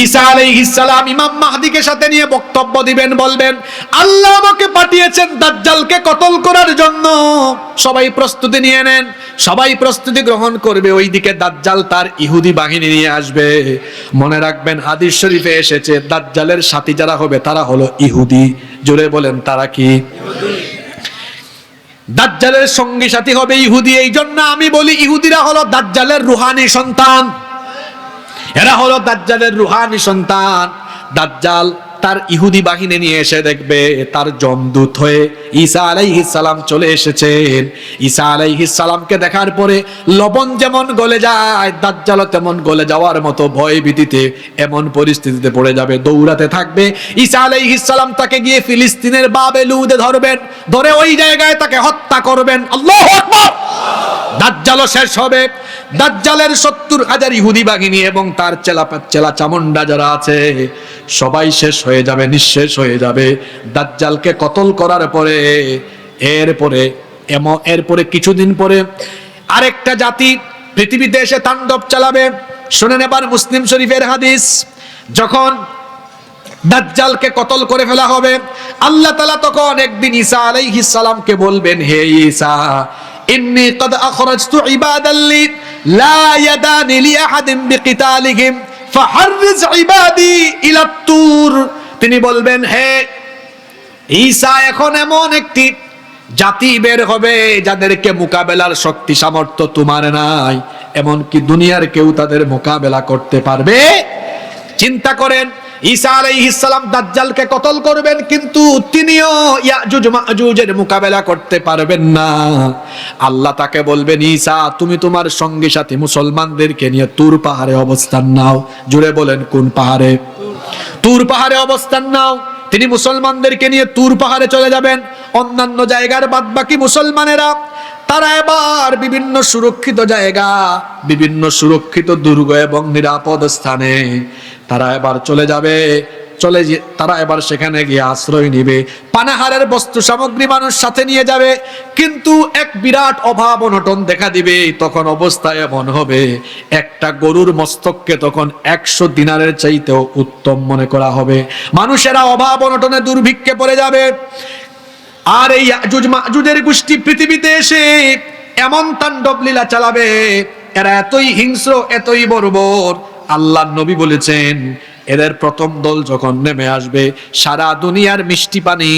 ঈসা আলাইহিস সালাম ইমাম মাহদীকে সাথে নিয়ে বক্তব্য দিবেন, বলবেন আল্লাহ আমাকে পাঠিয়েছেন দাজ্জালকে কতল করার জন্য। সবাই প্রস্তুতি নিয়ে নেন, সবাই প্রস্তুতি গ্রহণ করবে। ওইদিকে দাজ্জাল তার ইহুদি বাহিনী নিয়ে আসবে। মনে রাখবেন হাদিস শরীফে এসেছে দাজ্জালের সাথী যারা হবে তারা হলো ইহুদি। জোরে বলেন তারা কি? দাজ্জালের সঙ্গী সাথী হবে ইহুদি। এই জন্য আমি বলি ইহুদিরা হলো দাজ্জালের রুহানি সন্তান, এরা হলো দাজ্জালের রুহানি সন্তান। দাজ্জাল তার ইহুদি বাহিনী নিয়ে এসে দেখবে তার জমদূত হয়ে ঈসা আলাইহিস সালাম চলে এসেছেন। ঈসা আলাইহিস সালামকে দেখার পরে লবণ যেমন গলে যায়, দাজ্জালও তেমন গলে যাওয়ার মতো ভয় ভীতিতে এমন পরিস্থিতিতে পড়ে যাবে, দৌড়াতে থাকবে। ঈসা আলাইহিস সালাম তাকে গিয়ে ফিলিস্তিনের বাবেলুদে ধরবেন, ধরে ওই জায়গায় তাকে হত্যা করবেন। আল্লাহু আকবার। দাজ্জালও শেষ হবে। দাজ্জালের 70,000 ইহুদি বাহিনী এবং তার চেলা চামুন্ডা যারা আছে সবাই শেষ হয়ে যাবে, নিঃশেষ হয়ে যাবে দাজ্জালকে কতল করার পরে। এরপরে কিছুদিন পরে আরেকটা জাতি পৃথিবীতে এসে তাণ্ডব চালাবে। শুনেন এবার মুসলিম শরীফের হাদিস। যখন দাজ্জালকে কতল করে ফেলা হবে, আল্লাহ তাআলা তখন একদিন ঈসা আলাইহিস সালামকে বলবেন, হে ঈসা ইন্নী কদ আখরাজতু ইবাদাল্লি লা ইয়াদানি লিআহাদিন বিকিতালিহিম ফাহাররিজ ইবাদি ইলা তুর। তিনি বলবেন হে ঈসা এখন এমন একটি জাতি বের হবে যাদেরকে মোকাবেলার শক্তি সামর্থ্য তোমার নাই, এমনকি দুনিয়ার কেউ তাদের মোকাবেলা করতে পারবে। চিন্তা করেন ঈসা আলাইহিস সালাম দাজ্জালকে কতল করবেন, কিন্তু তিনিও ইয়াজুজ মাজুজের মোকাবেলা করতে পারবেন না। আল্লাহ তাকে বলবেন ঈসা তুমি তোমার সঙ্গী সাথী মুসলমানদেরকে নিয়ে তুর পাহাড়ে অবস্থান নাও। জুড়ে বলেন কোন পাহাড়ে? তুর পাহাড়ে অবস্থান নাও। তিনি মুসলমানদেরকে নিয়ে তুর পাহাড়ে চলে যাবেন। অন্যান্য জায়গার বাদবাকি মুসলমানেরা তারা এবার বিভিন্ন সুরক্ষিত জায়গা, বিভিন্ন সুরক্ষিত দুর্গ এবং নিরাপদ স্থানে তারা এবার চলে যাবে। তারা এবার সেখানে গিয়ে আশ্রয় নিবে, পানাহারের বস্তু সামগ্রী মানুষ সাথে নিয়ে যাবে। কিন্তু এক বিরাট অভাব অনটন দেখা দিবে। তখন অবস্থা এমন হবে একটা গরুর মস্তককে তখন 100 দিনারের চাইতেও উত্তম মনে করা হবে। মানুষেরা অভাব অনটনে দুর্ভিক্ষে পড়ে যাবে। আর এই ইয়াজুজ মাজুজের গোষ্ঠী পৃথিবীতে এসে এমন তাণ্ডব লীলা চালাবে, এরা এতই হিংস্র, এতই বর্বর। আল্লাহর নবী বলেছেন এদের প্রথম দল যখন নেমে আসবে সারা দুনিয়ার মিষ্টি পানি,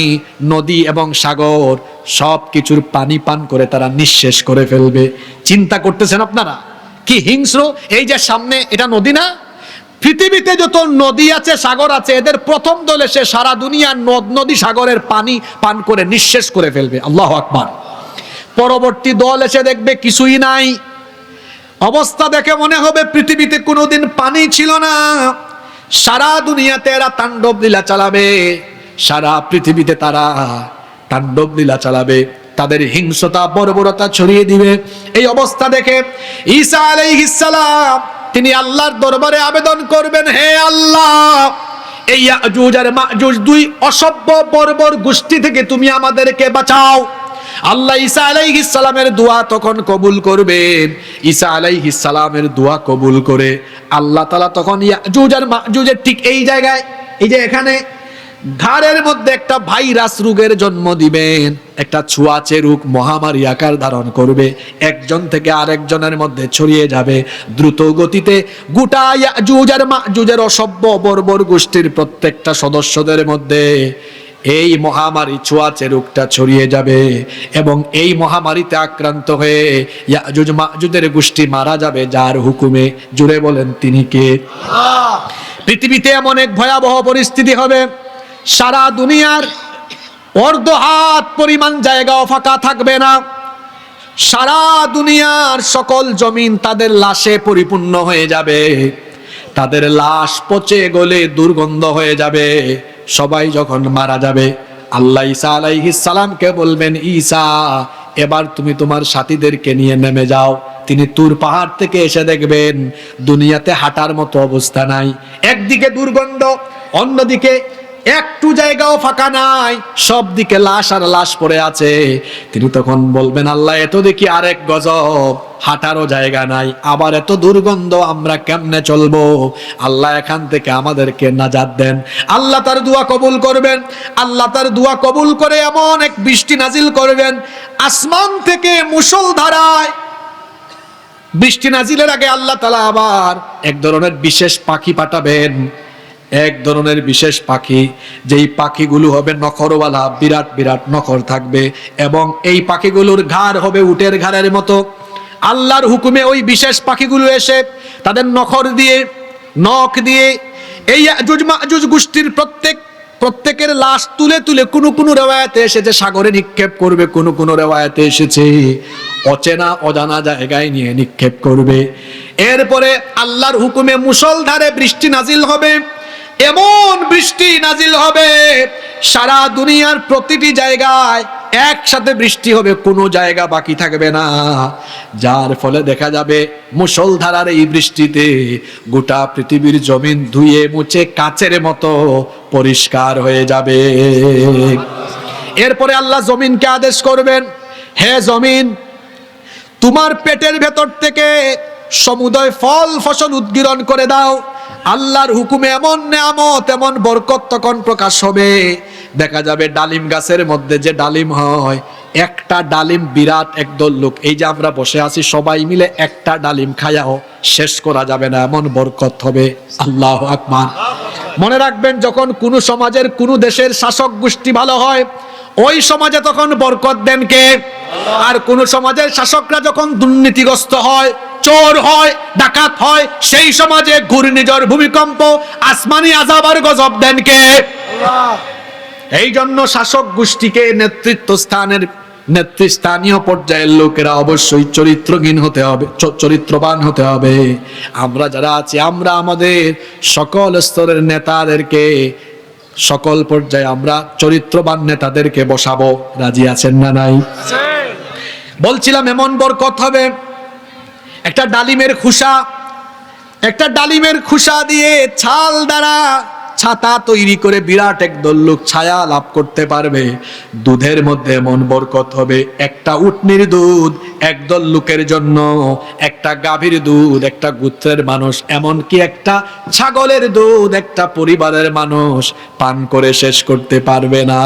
নদী এবং সাগর সব কিছুর পানি পান করে তারা নিঃশেষ করে ফেলবে। চিন্তা করতেছেন আপনারা কি হিংস্র? এই যে সামনে এটা নদী না, পৃথিবীতে যত নদী আছে সাগর আছে এদের প্রথম দল এসে সারা দুনিয়ার নদ নদী সাগরের পানি পান করে নিঃশেষ করে ফেলবে। আল্লাহু আকবার। পরবর্তী দল এসে দেখবে কিছুই নাই, অবস্থা দেখে মনে হবে পৃথিবীতে কোনোদিন পানি ছিল না। সারা দুনিয়াতে এরা তাণ্ডব লীলা চালাবে, সারা পৃথিবীতে তারা তাণ্ডব লীলা চালাবে, তাদের হিংসতা বর্বরতা ছড়িয়ে দিবে। এই অবস্থা দেখে ঈসা আলাইহিস সালাম তিনি আল্লাহর দরবারে আবেদন করবেন, হে আল্লাহ, এই ইয়াজুজ আর মাজুজ দুই অসভ্য বর্বর গোষ্ঠী থেকে তুমি আমাদেরকে বাঁচাও। আল্লাহ ঈসা আলাইহিস সালামের দোয়া তখন কবুল করবেন। ঈসা আলাইহিস সালামের দোয়া কবুল করে আল্লাহ তাআলা তখন ইয়াজুজ আর মাজুজের ঠিক এই জায়গায়, এই যে এখানে ঘাড়ের মধ্যে একটা ভাইরাস রোগের জন্ম দিবেন, একটা ছোঁয়াচে রোগ মহামারী আকার ধারণ করবে, একজন থেকে আরেকজনের মধ্যে ছড়িয়ে যাবে দ্রুত গতিতে। গোটা ইয়াজুজ আর মাজুজের অসভ্য বর্বর গোষ্ঠীর প্রত্যেকটা সদস্যদের মধ্যে এই মহামারী ছোঁয়াচে রোগটা ছড়িয়ে যাবে এবং এই মহামারীতে আক্রান্ত হয়ে ইয়াজুজ মাজুজের গোষ্ঠী মারা যাবে যার হুকুমে। জুড়ে বলেন তিনি কে? পৃথিবীতে এমন এক ভয়াবহ পরিস্থিতি হবে, সারা দুনিয়ার অর্ধ হাত পরিমাণ জায়গাও ফাঁকা থাকবে না। সারা দুনিয়ার সকল জমিন তাদের লাশে পরিপূর্ণ হয়ে যাবে, তাদের লাশ পচে গলে দুর্গন্ধ হয়ে যাবে। সবাই যখন মারা যাবে, আল্লাহ ঈসা আলাইহিস সালামকে বলবেন, ঈসা, এবার তুমি তোমার সাথীদেরকে নিয়ে নেমে যাও। তিনি তুর পাহাড় থেকে এসে দেখবেন দুনিয়াতে হাঁটার মতো অবস্থা নাই, একদিকে দুর্গন্ধ, অন্যদিকে একটু জায়গাও ফাঁকা নাই, সব দিকে লাশ আর লাশ পড়ে আছে। তিনি তখন বলবেন, আল্লাহ, এত দেখি আরেক গজব, হাঁটারও জায়গা নাই, আবার এত দুর্গন্ধ, আমরা কেমনে চলবো? আল্লাহ এখান থেকে আমাদেরকে নাজাত দেন। আল্লাহ তার দোয়া কবুল করবেন। আল্লাহ তার দোয়া কবুল করে এমন এক বৃষ্টি নাজিল করবেন, আসমান থেকে মুষলধারায় বৃষ্টি নাজিলের আগে আল্লাহ তাআলা আবার এক ধরনের বিশেষ পাখি পাঠাবেন, এক ধরনের বিশেষ পাখি, যেই পাখিগুলো হবে নখরওয়ালা, বিরাট বিরাট নখর থাকবে এবং এই পাখিগুলোর ঘাড় হবে উটের ঘাড়ের মতো। আল্লাহর হুকুমে ওই বিশেষ পাখিগুলো এসে তাদের নখর দিয়ে, নখ দিয়ে এই ইয়াজুজ মাজুজ গোষ্ঠীর প্রত্যেকের লাশ তুলে তুলে কোনো রেওয়ায়াতে এসেছে সাগরে নিক্ষেপ করবে, কোনো রেওয়ায়াতে এসেছে অচেনা অজানা জায়গায় নিয়ে নিক্ষেপ করবে। এরপরে আল্লাহর হুকুমে মুষলধারে বৃষ্টি নাজিল হবে, এমন বৃষ্টি নাজিল হবে সারা দুনিয়ার প্রতিটি জায়গায় একসাথে বৃষ্টি হবে, কোনো জায়গা বাকি থাকবে না। যার ফলে দেখা যাবে মুষলধারার এই বৃষ্টিতে গোটা পৃথিবীর জমিন ধুয়ে মুছে কাচের মতো পরিষ্কার হয়ে যাবে। এরপরে আল্লাহ জমিনকে আদেশ করবেন, হে জমিন, তোমার পেটের ভেতর থেকে সমুদয় ফল ফসল উদ্গীরণ করে দাও। আল্লাহর হুকুমে এমন নেয়ামত, এমন বরকত তখন প্রকাশ হবে। দেখা যাবে ডালিম গাছের মধ্যে যে ডালিম হয়, একটা ডালিম বিরাট একদল লোক, এই যে আমরা বসে আছি সবাই মিলে একটা ডালিম খায়াও শেষ করা যাবে না, এমন বরকত হবে। আল্লাহু আকবার। মনে রাখবেন, যখন কোনো সমাজের কোনো দেশের শাসক গোষ্ঠী ভালো হয়, ওই সমাজে তখন বরকত দেন কে? আর কোন সমাজের শাসকরা যখন দুর্নীতিগ্রস্ত হয়, চোর হয়, ডাকাত হয়, সেই সমাজে ঘূর্ণিঝড়, ভূমিকম্প, আসমানি আযাব আর গজব দেন কে? এই জন্য শাসক গোষ্ঠীকে নেতৃস্থানীয় পর্যায়ের লোকেরা অবশ্যই চরিত্রহীন হতে হবে, চরিত্রবান হতে হবে। আমরা যারা আছি, আমরা আমাদের সকল স্তরের নেতাদেরকে, সকল পর্যায়ে আমরা চরিত্রবান নেতাদেরকে বসাবো। রাজি আছেন না নাই? বলছিলাম এমন বরকত হবে, একটা ডালিমের খোসা দিয়ে ছাল দ্বারা ছাতা তৈরি করে বিরাট একদল লোক ছায়া লাভ করতে পারবে। দুধের মধ্যে এমন বরকত হবে, একটা উটনির দুধ একদল লোকের জন্য, একটা গাভীর দুধ একটা গোত্রের মানুষ, এমনকি একটা ছাগলের দুধ একটা পরিবারের মানুষ পান করে শেষ করতে পারবে না।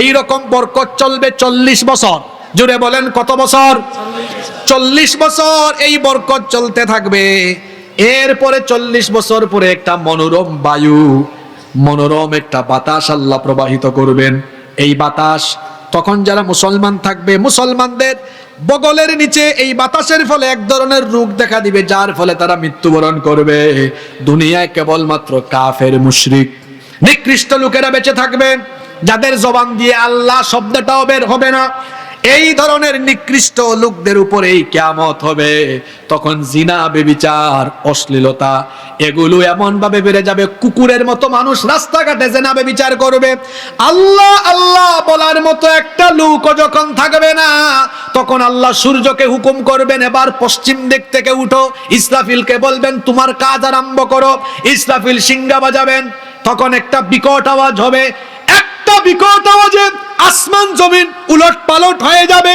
এই রকম বরকত চলবে 40 বছর। জুড়ে বলেন কত বছর? 40 বছর এই বরকত চলতে থাকবে। এরপরে 40 বছর পরে একটা মনোরম বায়ু, মনোরম একটা বাতাস আল্লাহ প্রবাহিত করবেন। এই বাতাস তখন যারা মুসলমান থাকবে, মুসলমানদের বগলের নিচে এই বাতাসের ফলে এক ধরনের রোগ দেখা দিবে, যার ফলে তারা মৃত্যুবরণ করবে। দুনিয়ায় কেবলমাত্র কাফের, মুশরিক, নিকৃষ্ট লোকেরা বেঁচে থাকবে, যাদের জবান দিয়ে আল্লাহ শব্দটাও বের হবে না। এই ধরনের নিকৃষ্ট লোকদের উপরেই কিয়ামত হবে। তখন জিনা, ব্যভিচার, অশ্লীলতা এগুলো এমন ভাবে বেড়ে যাবে, কুকুরের মতো মানুষ রাস্তাঘাটে জিনা ব্যভিচার করবে। আল্লাহ আল্লাহ বলার মতো একটা লোকও যখন থাকবে না, তখন আল্লাহ সূর্যকে হুকুম করবেন, এবার পশ্চিম দিক থেকে উঠো। ইসরাফিলকে বলবেন তোমার কাজ আরম্ভ করো। ইসরাফিল সিংহা বাজাবেন, তখন একটা বিকট আওয়াজ হবে। একটা বিকট আওয়াজে আসমান জমিন উলট পালট হয়ে যাবে।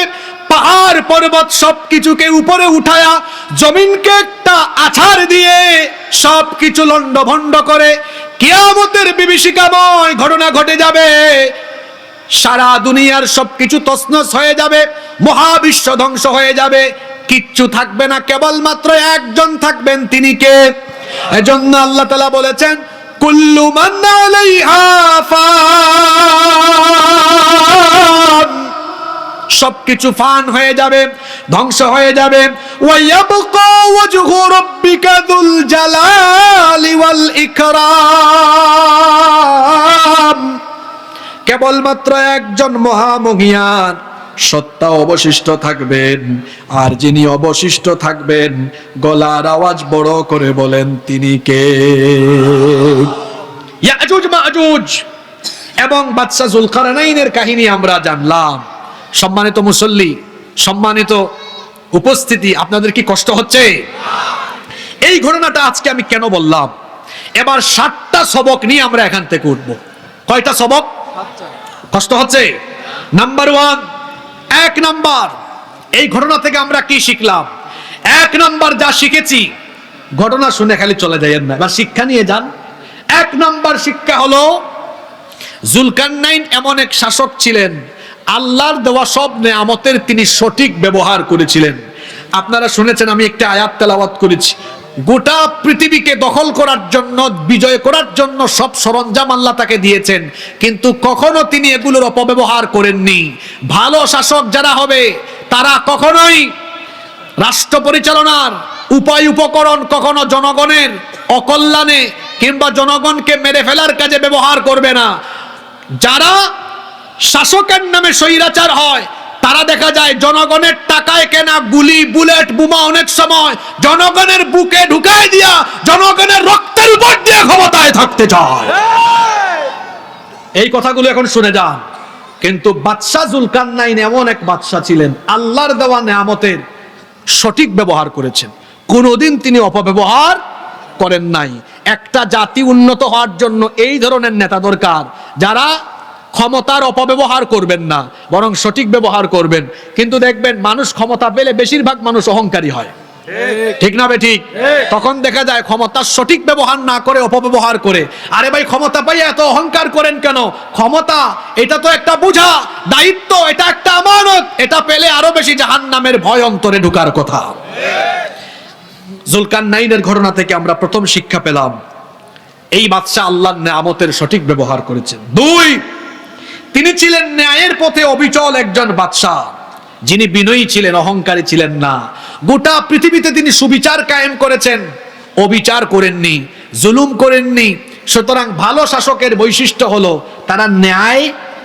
পাহাড় পর্বত সবকিছুকে উপরে উঠায়া জমিনকে একটা আছাড় দিয়ে সবকিছু লন্ডভন্ড করে কিয়ামতের বিভীষিকাময় ঘটনা ঘটে যাবে। সারা দুনিয়ার সবকিছু তছনছ হয়ে যাবে, মহাবিশ্ব ধ্বংস হয়ে যাবে, কিচ্ছু থাকবে না, কেবলমাত্র একজন থাকবেন, তিনি কে? এজন্য আল্লাহ তাআলা বলেছেন কুল্লু মান আলাইহা ফান, সবকিছু ফান হয়ে যাবে, ধ্বংস হয়ে যাবে। ওয়া ইয়াবকা ওয়াজহু রাব্বিকা যুল জালালি ওয়াল ইকরাম, কেবলমাত্র একজন মহামহিয়ান সত্তা অবশিষ্ট থাকবেন। আর যিনি অবশিষ্ট থাকবেন, গলার আওয়াজ বড় করে বলেন তিনি কে? ইয়াজুজ মাজুজ এবং বাদশা যুলকারনাইনের কাহিনী আমরা জানলাম। সম্মানিত মুসল্লি, সম্মানিত উপস্থিতি, আপনাদের কি কষ্ট হচ্ছে? এই ঘটনাটা আজকে আমি কেন বললাম? এবার 7টা সবক নিয়ে আমরা এখান থেকে উঠব। কয়টা সবক? কষ্ট হচ্ছে? নাম্বার 1, 1 নাম্বার, এই ঘটনা থেকে আমরা কি শিখলাম? 1 নাম্বার যা শিখেছি, ঘটনা শুনে খালি চলে যাইয়েন না, এবার শিক্ষা নিয়ে যান। 1 নাম্বার শিক্ষা হলো, যুলকারনাইন এমন এক শাসক ছিলেন, আল্লাহর দেওয়া সব নেয়ামতের তিনি সঠিক ব্যবহার করেছিলেন। আপনারা শুনেছেন, আমি একটা আয়াত তেলাওয়াত করেছি, গোটা পৃথিবীকে দখল করার জন্য, বিজয় করার জন্য সব সরঞ্জাম আল্লাহ তাকে দিয়েছেন, কিন্তু কখনো তিনি এগুলোর অপব্যবহার করেননি। ভালো শাসক যারা হবে, তারা কখনোই রাষ্ট্র পরিচালনার উপায় উপকরণ কখনো জনগণের অকল্যাণে কিংবা জনগণকে মেরে ফেলার কাজে ব্যবহার করবে না। যারা শাসকের নামে স্বৈরাচার হয়, তারা দেখা যায় জনগণের টাকায় কেনা গুলি, বুলেট, বোমা অনেক সময় জনগণের বুকে ঢুকায় দিয়া জনগণের রক্তের উপর দিয়ে ক্ষমতায় থাকতে চায়। এই কথাগুলো এখন শুনে যান। কিন্তু বাদশা যুলকারনাইন এমন এক বাদশা ছিলেন, আল্লাহর দেওয়া নেয়ামতের সঠিক ব্যবহার করেছেন, কোনোদিন তিনি অপব্যবহার করেন নাই। একটা জাতি উন্নত হওয়ার জন্য এই ধরনের নেতা দরকার, যারা ক্ষমতার অপব্যবহার করবেন না, বরং সঠিক ব্যবহার করবেন। কিন্তু দেখবেন, মানুষ ক্ষমতা পেলে বেশিরভাগ মানুষ অহংকারী হয়, ঠিক না বেঠিক? তখন দেখা যায় ক্ষমতার সঠিক ব্যবহার না করে অপব্যবহার করে। আরে ভাই, ক্ষমতা পাইয়া এত অহংকার করেন কেন? ক্ষমতা এটা তো একটা বোঝা, দায়িত্ব, এটা একটা আমানত, এটা পেলে আরো বেশি জাহান্নামের ভয় অন্তরে ঢুকার কথা। যুলকারনাইনের ঘটনা থেকে আমরা প্রথম শিক্ষা পেলাম, এই বাদশা আল্লাহর নেয়ামতের সঠিক ব্যবহার করেছেন। 2, তিনি ছিলেন ন্যায়ের পথে অবিচল একজন বাদশা, যিনি বিনয়ী ছিলেন, অহংকারী ছিলেন না। গোটা পৃথিবীতে তিনি সুবিচার কায়েম করেছেন, অবিচার করেননি, জুলুম করেননি। সুতরাং ভালো শাসকের বৈশিষ্ট্য হলো, তারা ন্যায়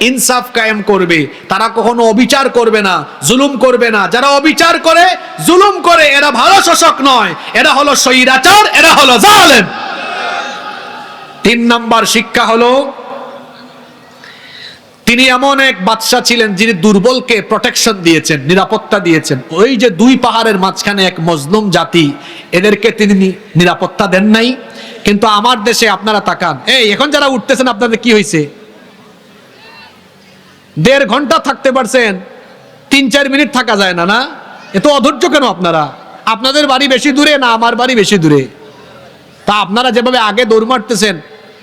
ইনসাফ কায়েম করবে, তারা কখনো অবিচার করবে না, জুলুম করবে না। যারা অবিচার করে, জুলুম করে, এরা ভালো শাসক নয়, এরা হলো স্বৈরাচার, এরা হলো জালেম। 3 নাম্বার শিক্ষা হলো, তিনি এমন এক বাদশা ছিলেন, যিনি দুর্বলকে প্রোটেকশন দিয়েছেন, নিরাপত্তা দিয়েছেন। ওই যে 2 পাহাড়ের মাঝখানে এক মজলুম জাতি, এদেরকে তিনি নিরাপত্তা দেন নাই। কিন্তু আমার দেশে আপনারা তাকান, এই এখন যারা উঠতেছেন, আপনাদের কি হয়েছে? 1.5 ঘন্টা থাকতে পারছেন, 3-4 মিনিট থাকা যায় না, না? এত অধৈর্য কেন আপনারা? আপনাদের বাড়ি বেশি দূরে না আমার বাড়ি বেশি দূরে? তা আপনারা যেভাবে আগে দৌড় মারতেছেন,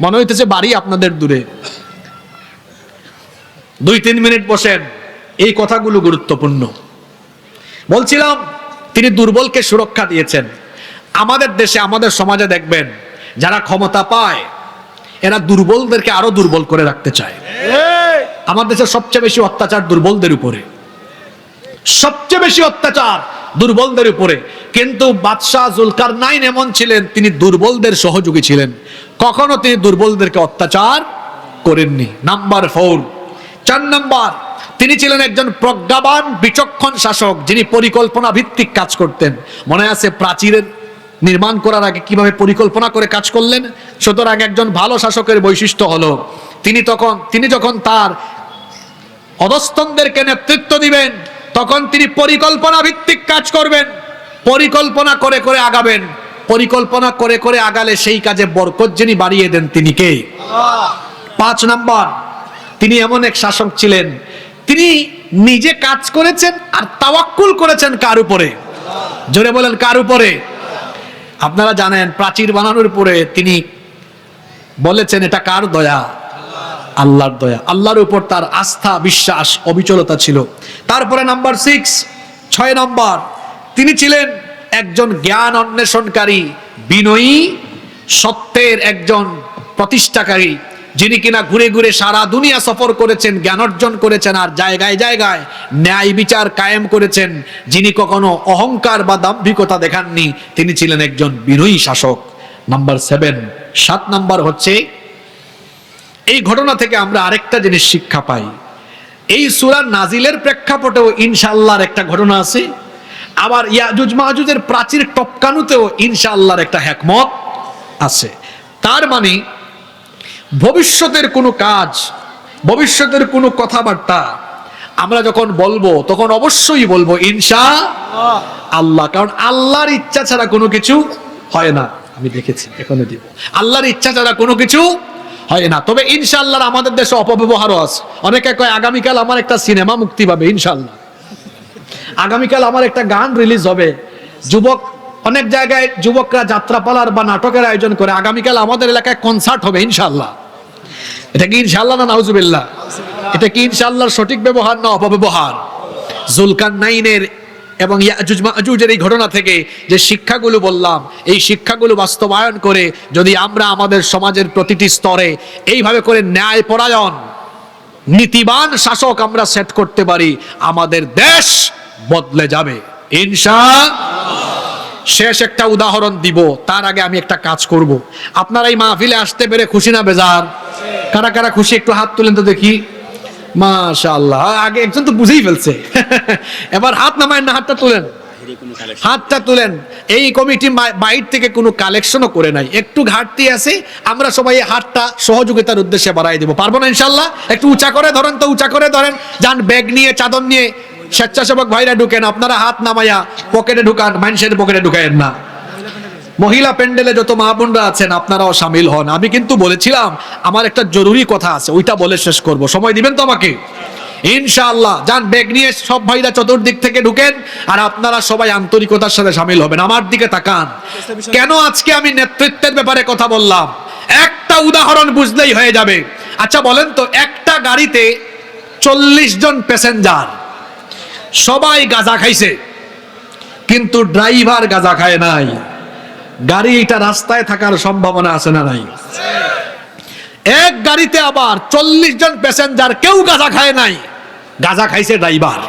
মনে হইতেছে বাড়ি আপনাদের দূরে। 2-3 মিনিট বসেন, এই কথাগুলো গুরুত্বপূর্ণ। বলছিলাম, তিনি দুর্বলকে সুরক্ষা দিয়েছেন। আমাদের দেশে, আমাদের সমাজে দেখবেন, যারা ক্ষমতা পায়, এরা দুর্বলদেরকে আরো দুর্বল করে রাখতে চায়। আমাদের দেশে সবচেয়ে বেশি অত্যাচার দুর্বলদের উপরে, সবচেয়ে বেশি অত্যাচার দুর্বলদের উপরে। কিন্তু বাদশা যুলকারনাইন এমন ছিলেন, তিনি দুর্বলদের সহযোগী ছিলেন, কখনো তিনি দুর্বলদেরকে অত্যাচার করেননি। নাম্বার 4, 4 নাম্বার, তিনি ছিলেন একজন প্রজ্ঞাবান বিচক্ষণ শাসক, যিনি পরিকল্পনা ভিত্তিক কাজ করতেন। মনে আছে প্রাচীরের নির্মাণ করার আগে কিভাবে পরিকল্পনা করে কাজ করলেন? সুতরাং একজন ভালো শাসকের বৈশিষ্ট্য হলো তিনি যখন তার অধস্তনদেরকে নেতৃত্ব দিবেন, তখন তিনি পরিকল্পনা ভিত্তিক কাজ করবেন, পরিকল্পনা করে করে আগাবেন। পরিকল্পনা করে করে আগালে সেই কাজে বরকত যিনি বাড়িয়ে দেন তিনি কে? 5 নাম্বার, তিনি এমন এক শাসক ছিলেন, তিনি নিজে কাজ করেছেন আর তাওয়াক্কুল করেছেন কার উপরে? জোরে বলেন, কার উপরে? আপনারা জানেন প্রাচীর বানানোর পরে তিনি বলেছেন এটা কার দয়া? আল্লাহর দয়া। আল্লাহর উপর তার আস্থা বিশ্বাস অবিচলতা ছিল। তারপরে নাম্বার 6 নম্বর, তিনি ছিলেন একজন জ্ঞান অন্বেষণকারী, বিনয়ী, সত্যের একজন প্রতিষ্ঠাকারী, যিনি কিনা ঘুরে ঘুরে সারা দুনিয়া সফর করেছেন, জ্ঞান অর্জন করেছেন আর জায়গায় জায়গায় ন্যায় বিচার কায়েম করেছেন, যিনি কখনো অহংকার বা দাম্ভিকতা দেখাননি। তিনি ছিলেন একজন বিনয়ী শাসক। নাম্বার 7 নাম্বার হচ্ছে, এই ঘটনা থেকে আমরা আরেকটা জিনিস শিক্ষা পাই। এই সূরা নাজিলের প্রেক্ষাপটেও ইনশাআল্লাহর একটা ঘটনা আছে, আবার ইয়াজুজ মাজুজের প্রাচীর টপকানোতেও ইনশাআল্লাহর একটা হিকমত আছে। তার মানে ভবিষ্যতের কোনো কাজ, ভবিষ্যতের কোনো কথাবার্তা আমরা যখন বলবো তখন অবশ্যই বলবো ইনশাআল্লাহ, কারণ আল্লাহর ইচ্ছা ছাড়া কোনো কিছু হয় না। আমি দেখেছি, এখনো দিব, আল্লাহর ইচ্ছা ছাড়া কোনো কিছু হয় না। তবে ইনশাআল্লাহর আমাদের দেশে অপব্যবহারও আছে। অনেকে কয় আগামীকাল আমার একটা সিনেমা মুক্তি পাবে, ইনশাআল্লাহ আগামীকাল আমার একটা গান রিলিজ হবে। অনেক জায়গায় যুবকরা যাত্রাপালার বা নাটকের আয়োজন করে, আগামীকাল আমাদের এলাকায় কনসার্ট হবে ইনশাআল্লাহ। এটা কি ইনশাআল্লাহ না নাউজুবিল্লাহ? এটা কি ইনশাআল্লাহর সঠিক ব্যবহার না অপব্যবহার? জুলকারনাইনের এবং ইয়াজুজ মাজুজের এই ঘটনা থেকে যে শিক্ষাগুলো বললাম, এই শিক্ষাগুলো বাস্তবায়ন করে যদি আমরা আমাদের সমাজের প্রতিটি স্তরে এইভাবে করে ন্যায়পরায়ণ নীতিবান শাসক আমরা সেট করতে পারি, আমাদের দেশ বদলে যাবে ইনশাআল্লাহ। শেষ একটা উদাহরণ দিব, তার আগে আমি একটা কাজ করব। আপনারা এই মাহফিলে আসতে পেরে খুশি না বেজার? কারা কারা খুশি একটু হাত তুলেন তো দেখি। মাশাআল্লাহ, আগে একজন তো বুঝেই ফেলছে। এবার হাত নামায়েন না, হাতটা তুলেন, হাতটা তুলেন। এই কমিটি বাইরে থেকে কোনো কালেকশনও করে নাই, একটু ঘাটতি আছে, আমরা সবাই হাতটা সহযোগিতার উদ্দেশ্যে বাড়াই দেব। পারবো না ইনশাআল্লাহ? একটু উঁচা করে ধরেন তো, উঁচা করে ধরেন। যান ব্যাগ নিয়ে চাদর নিয়ে স্বেচ্ছাসেবক ভাইরা ঢুকেন, আপনারা হাত নামাইয়া পকেটে ঢুকান, মানুষের পকেটে ঢুকায়েন না। মহিলা প্যান্ডেলে যত মা বোনরা আছেন আপনারাও শামিল হন। আমি কিন্তু বলেছিলাম আমার একটা জরুরি কথা আছে, ওইটা বলে শেষ করব। সময় দিবেন তো আমাকে? ইনশাআল্লাহ। যান ব্যাগ নিয়ে সব ভাইরা চতুর্দিক থেকে ঢুকেন, আর আপনারা সবাই আন্তরিকতার সাথে শামিল হবেন। আমার দিকে তাকান। কেন আজকে আমি নেতৃত্বের ব্যাপারে কথা বললাম? একটা উদাহরণ বুঝলেই হয়ে যাবে। আচ্ছা বলেন তো, একটা গাড়িতে 40 জন প্যাসেঞ্জার, সবাই গাঁজা খাইছে, কিন্তু ড্রাইভার গাঁজা খায় নাই। গাড়িটা রাস্তায় থাকার সম্ভাবনা আছে না নাই? এক গাড়িতে আবার 40 জন প্যাসেঞ্জার, কেউ গাঁজা খায় নাই, গাঁজা খাইছে ড্রাইভার।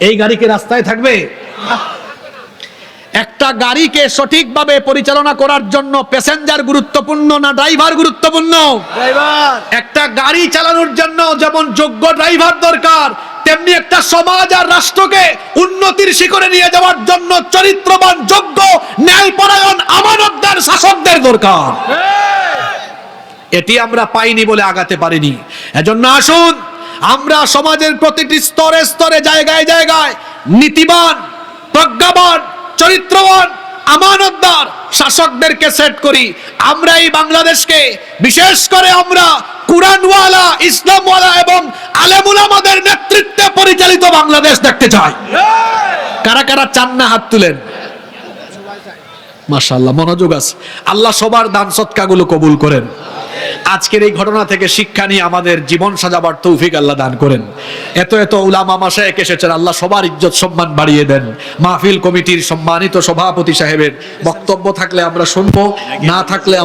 এই গাড়ি কি রাস্তায় থাকবে? একটা গাড়িকে সঠিকভাবে পরিচালনা করার জন্য প্যাসেঞ্জার গুরুত্বপূর্ণ না ড্রাইভার গুরুত্বপূর্ণ? ড্রাইভার। একটা গাড়ি চালানোর জন্য যেমন যোগ্য ড্রাইভার দরকার, তেমনি একটা সমাজ আর রাষ্ট্রকে উন্নতির শিখরে নিয়ে যাওয়ার জন্য চরিত্রবান, যোগ্য, ন্যায়পরায়ণ, আমানতদার শাসকদের দরকার। এটি আমরা পাইনি বলে আগাতে পারিনি। এজন্য আসুন আমরা সমাজের প্রতিটি স্তরে স্তরে, জায়গায় জায়গায় নীতিবান, প্রজ্ঞাবান, চরিত্রবান, আমানতদার শাসকদেরকে সেট করি। আমরা এই বাংলাদেশকে, বিশেষ করে আমরা কুরআনওয়ালা, ইসলামওয়ালা এবং আলেম উলামাদের নেতৃত্বে পরিচালিত বাংলাদেশ দেখতে চাই। কারা কারা চান না হাত তুলেন। মাশাআল্লাহ, মনোযোগ আছে। আল্লাহ সবার দান সদকাগুলো কবুল করেন। আজকের এই ঘটনা থেকে শিক্ষা নিয়ে আমাদের জীবন সাজাবার তৌফিক আল্লাহ দান করেন। এত এত উলামা মাশায়েখ এসেছেন, আল্লাহ সবার ইজ্জত সম্মান বাড়িয়ে দেন। মাহফিল কমিটির সম্মানিত সভাপতি সাহেবের বক্তব্য থাকলে আমরা শুনবো, না থাকলে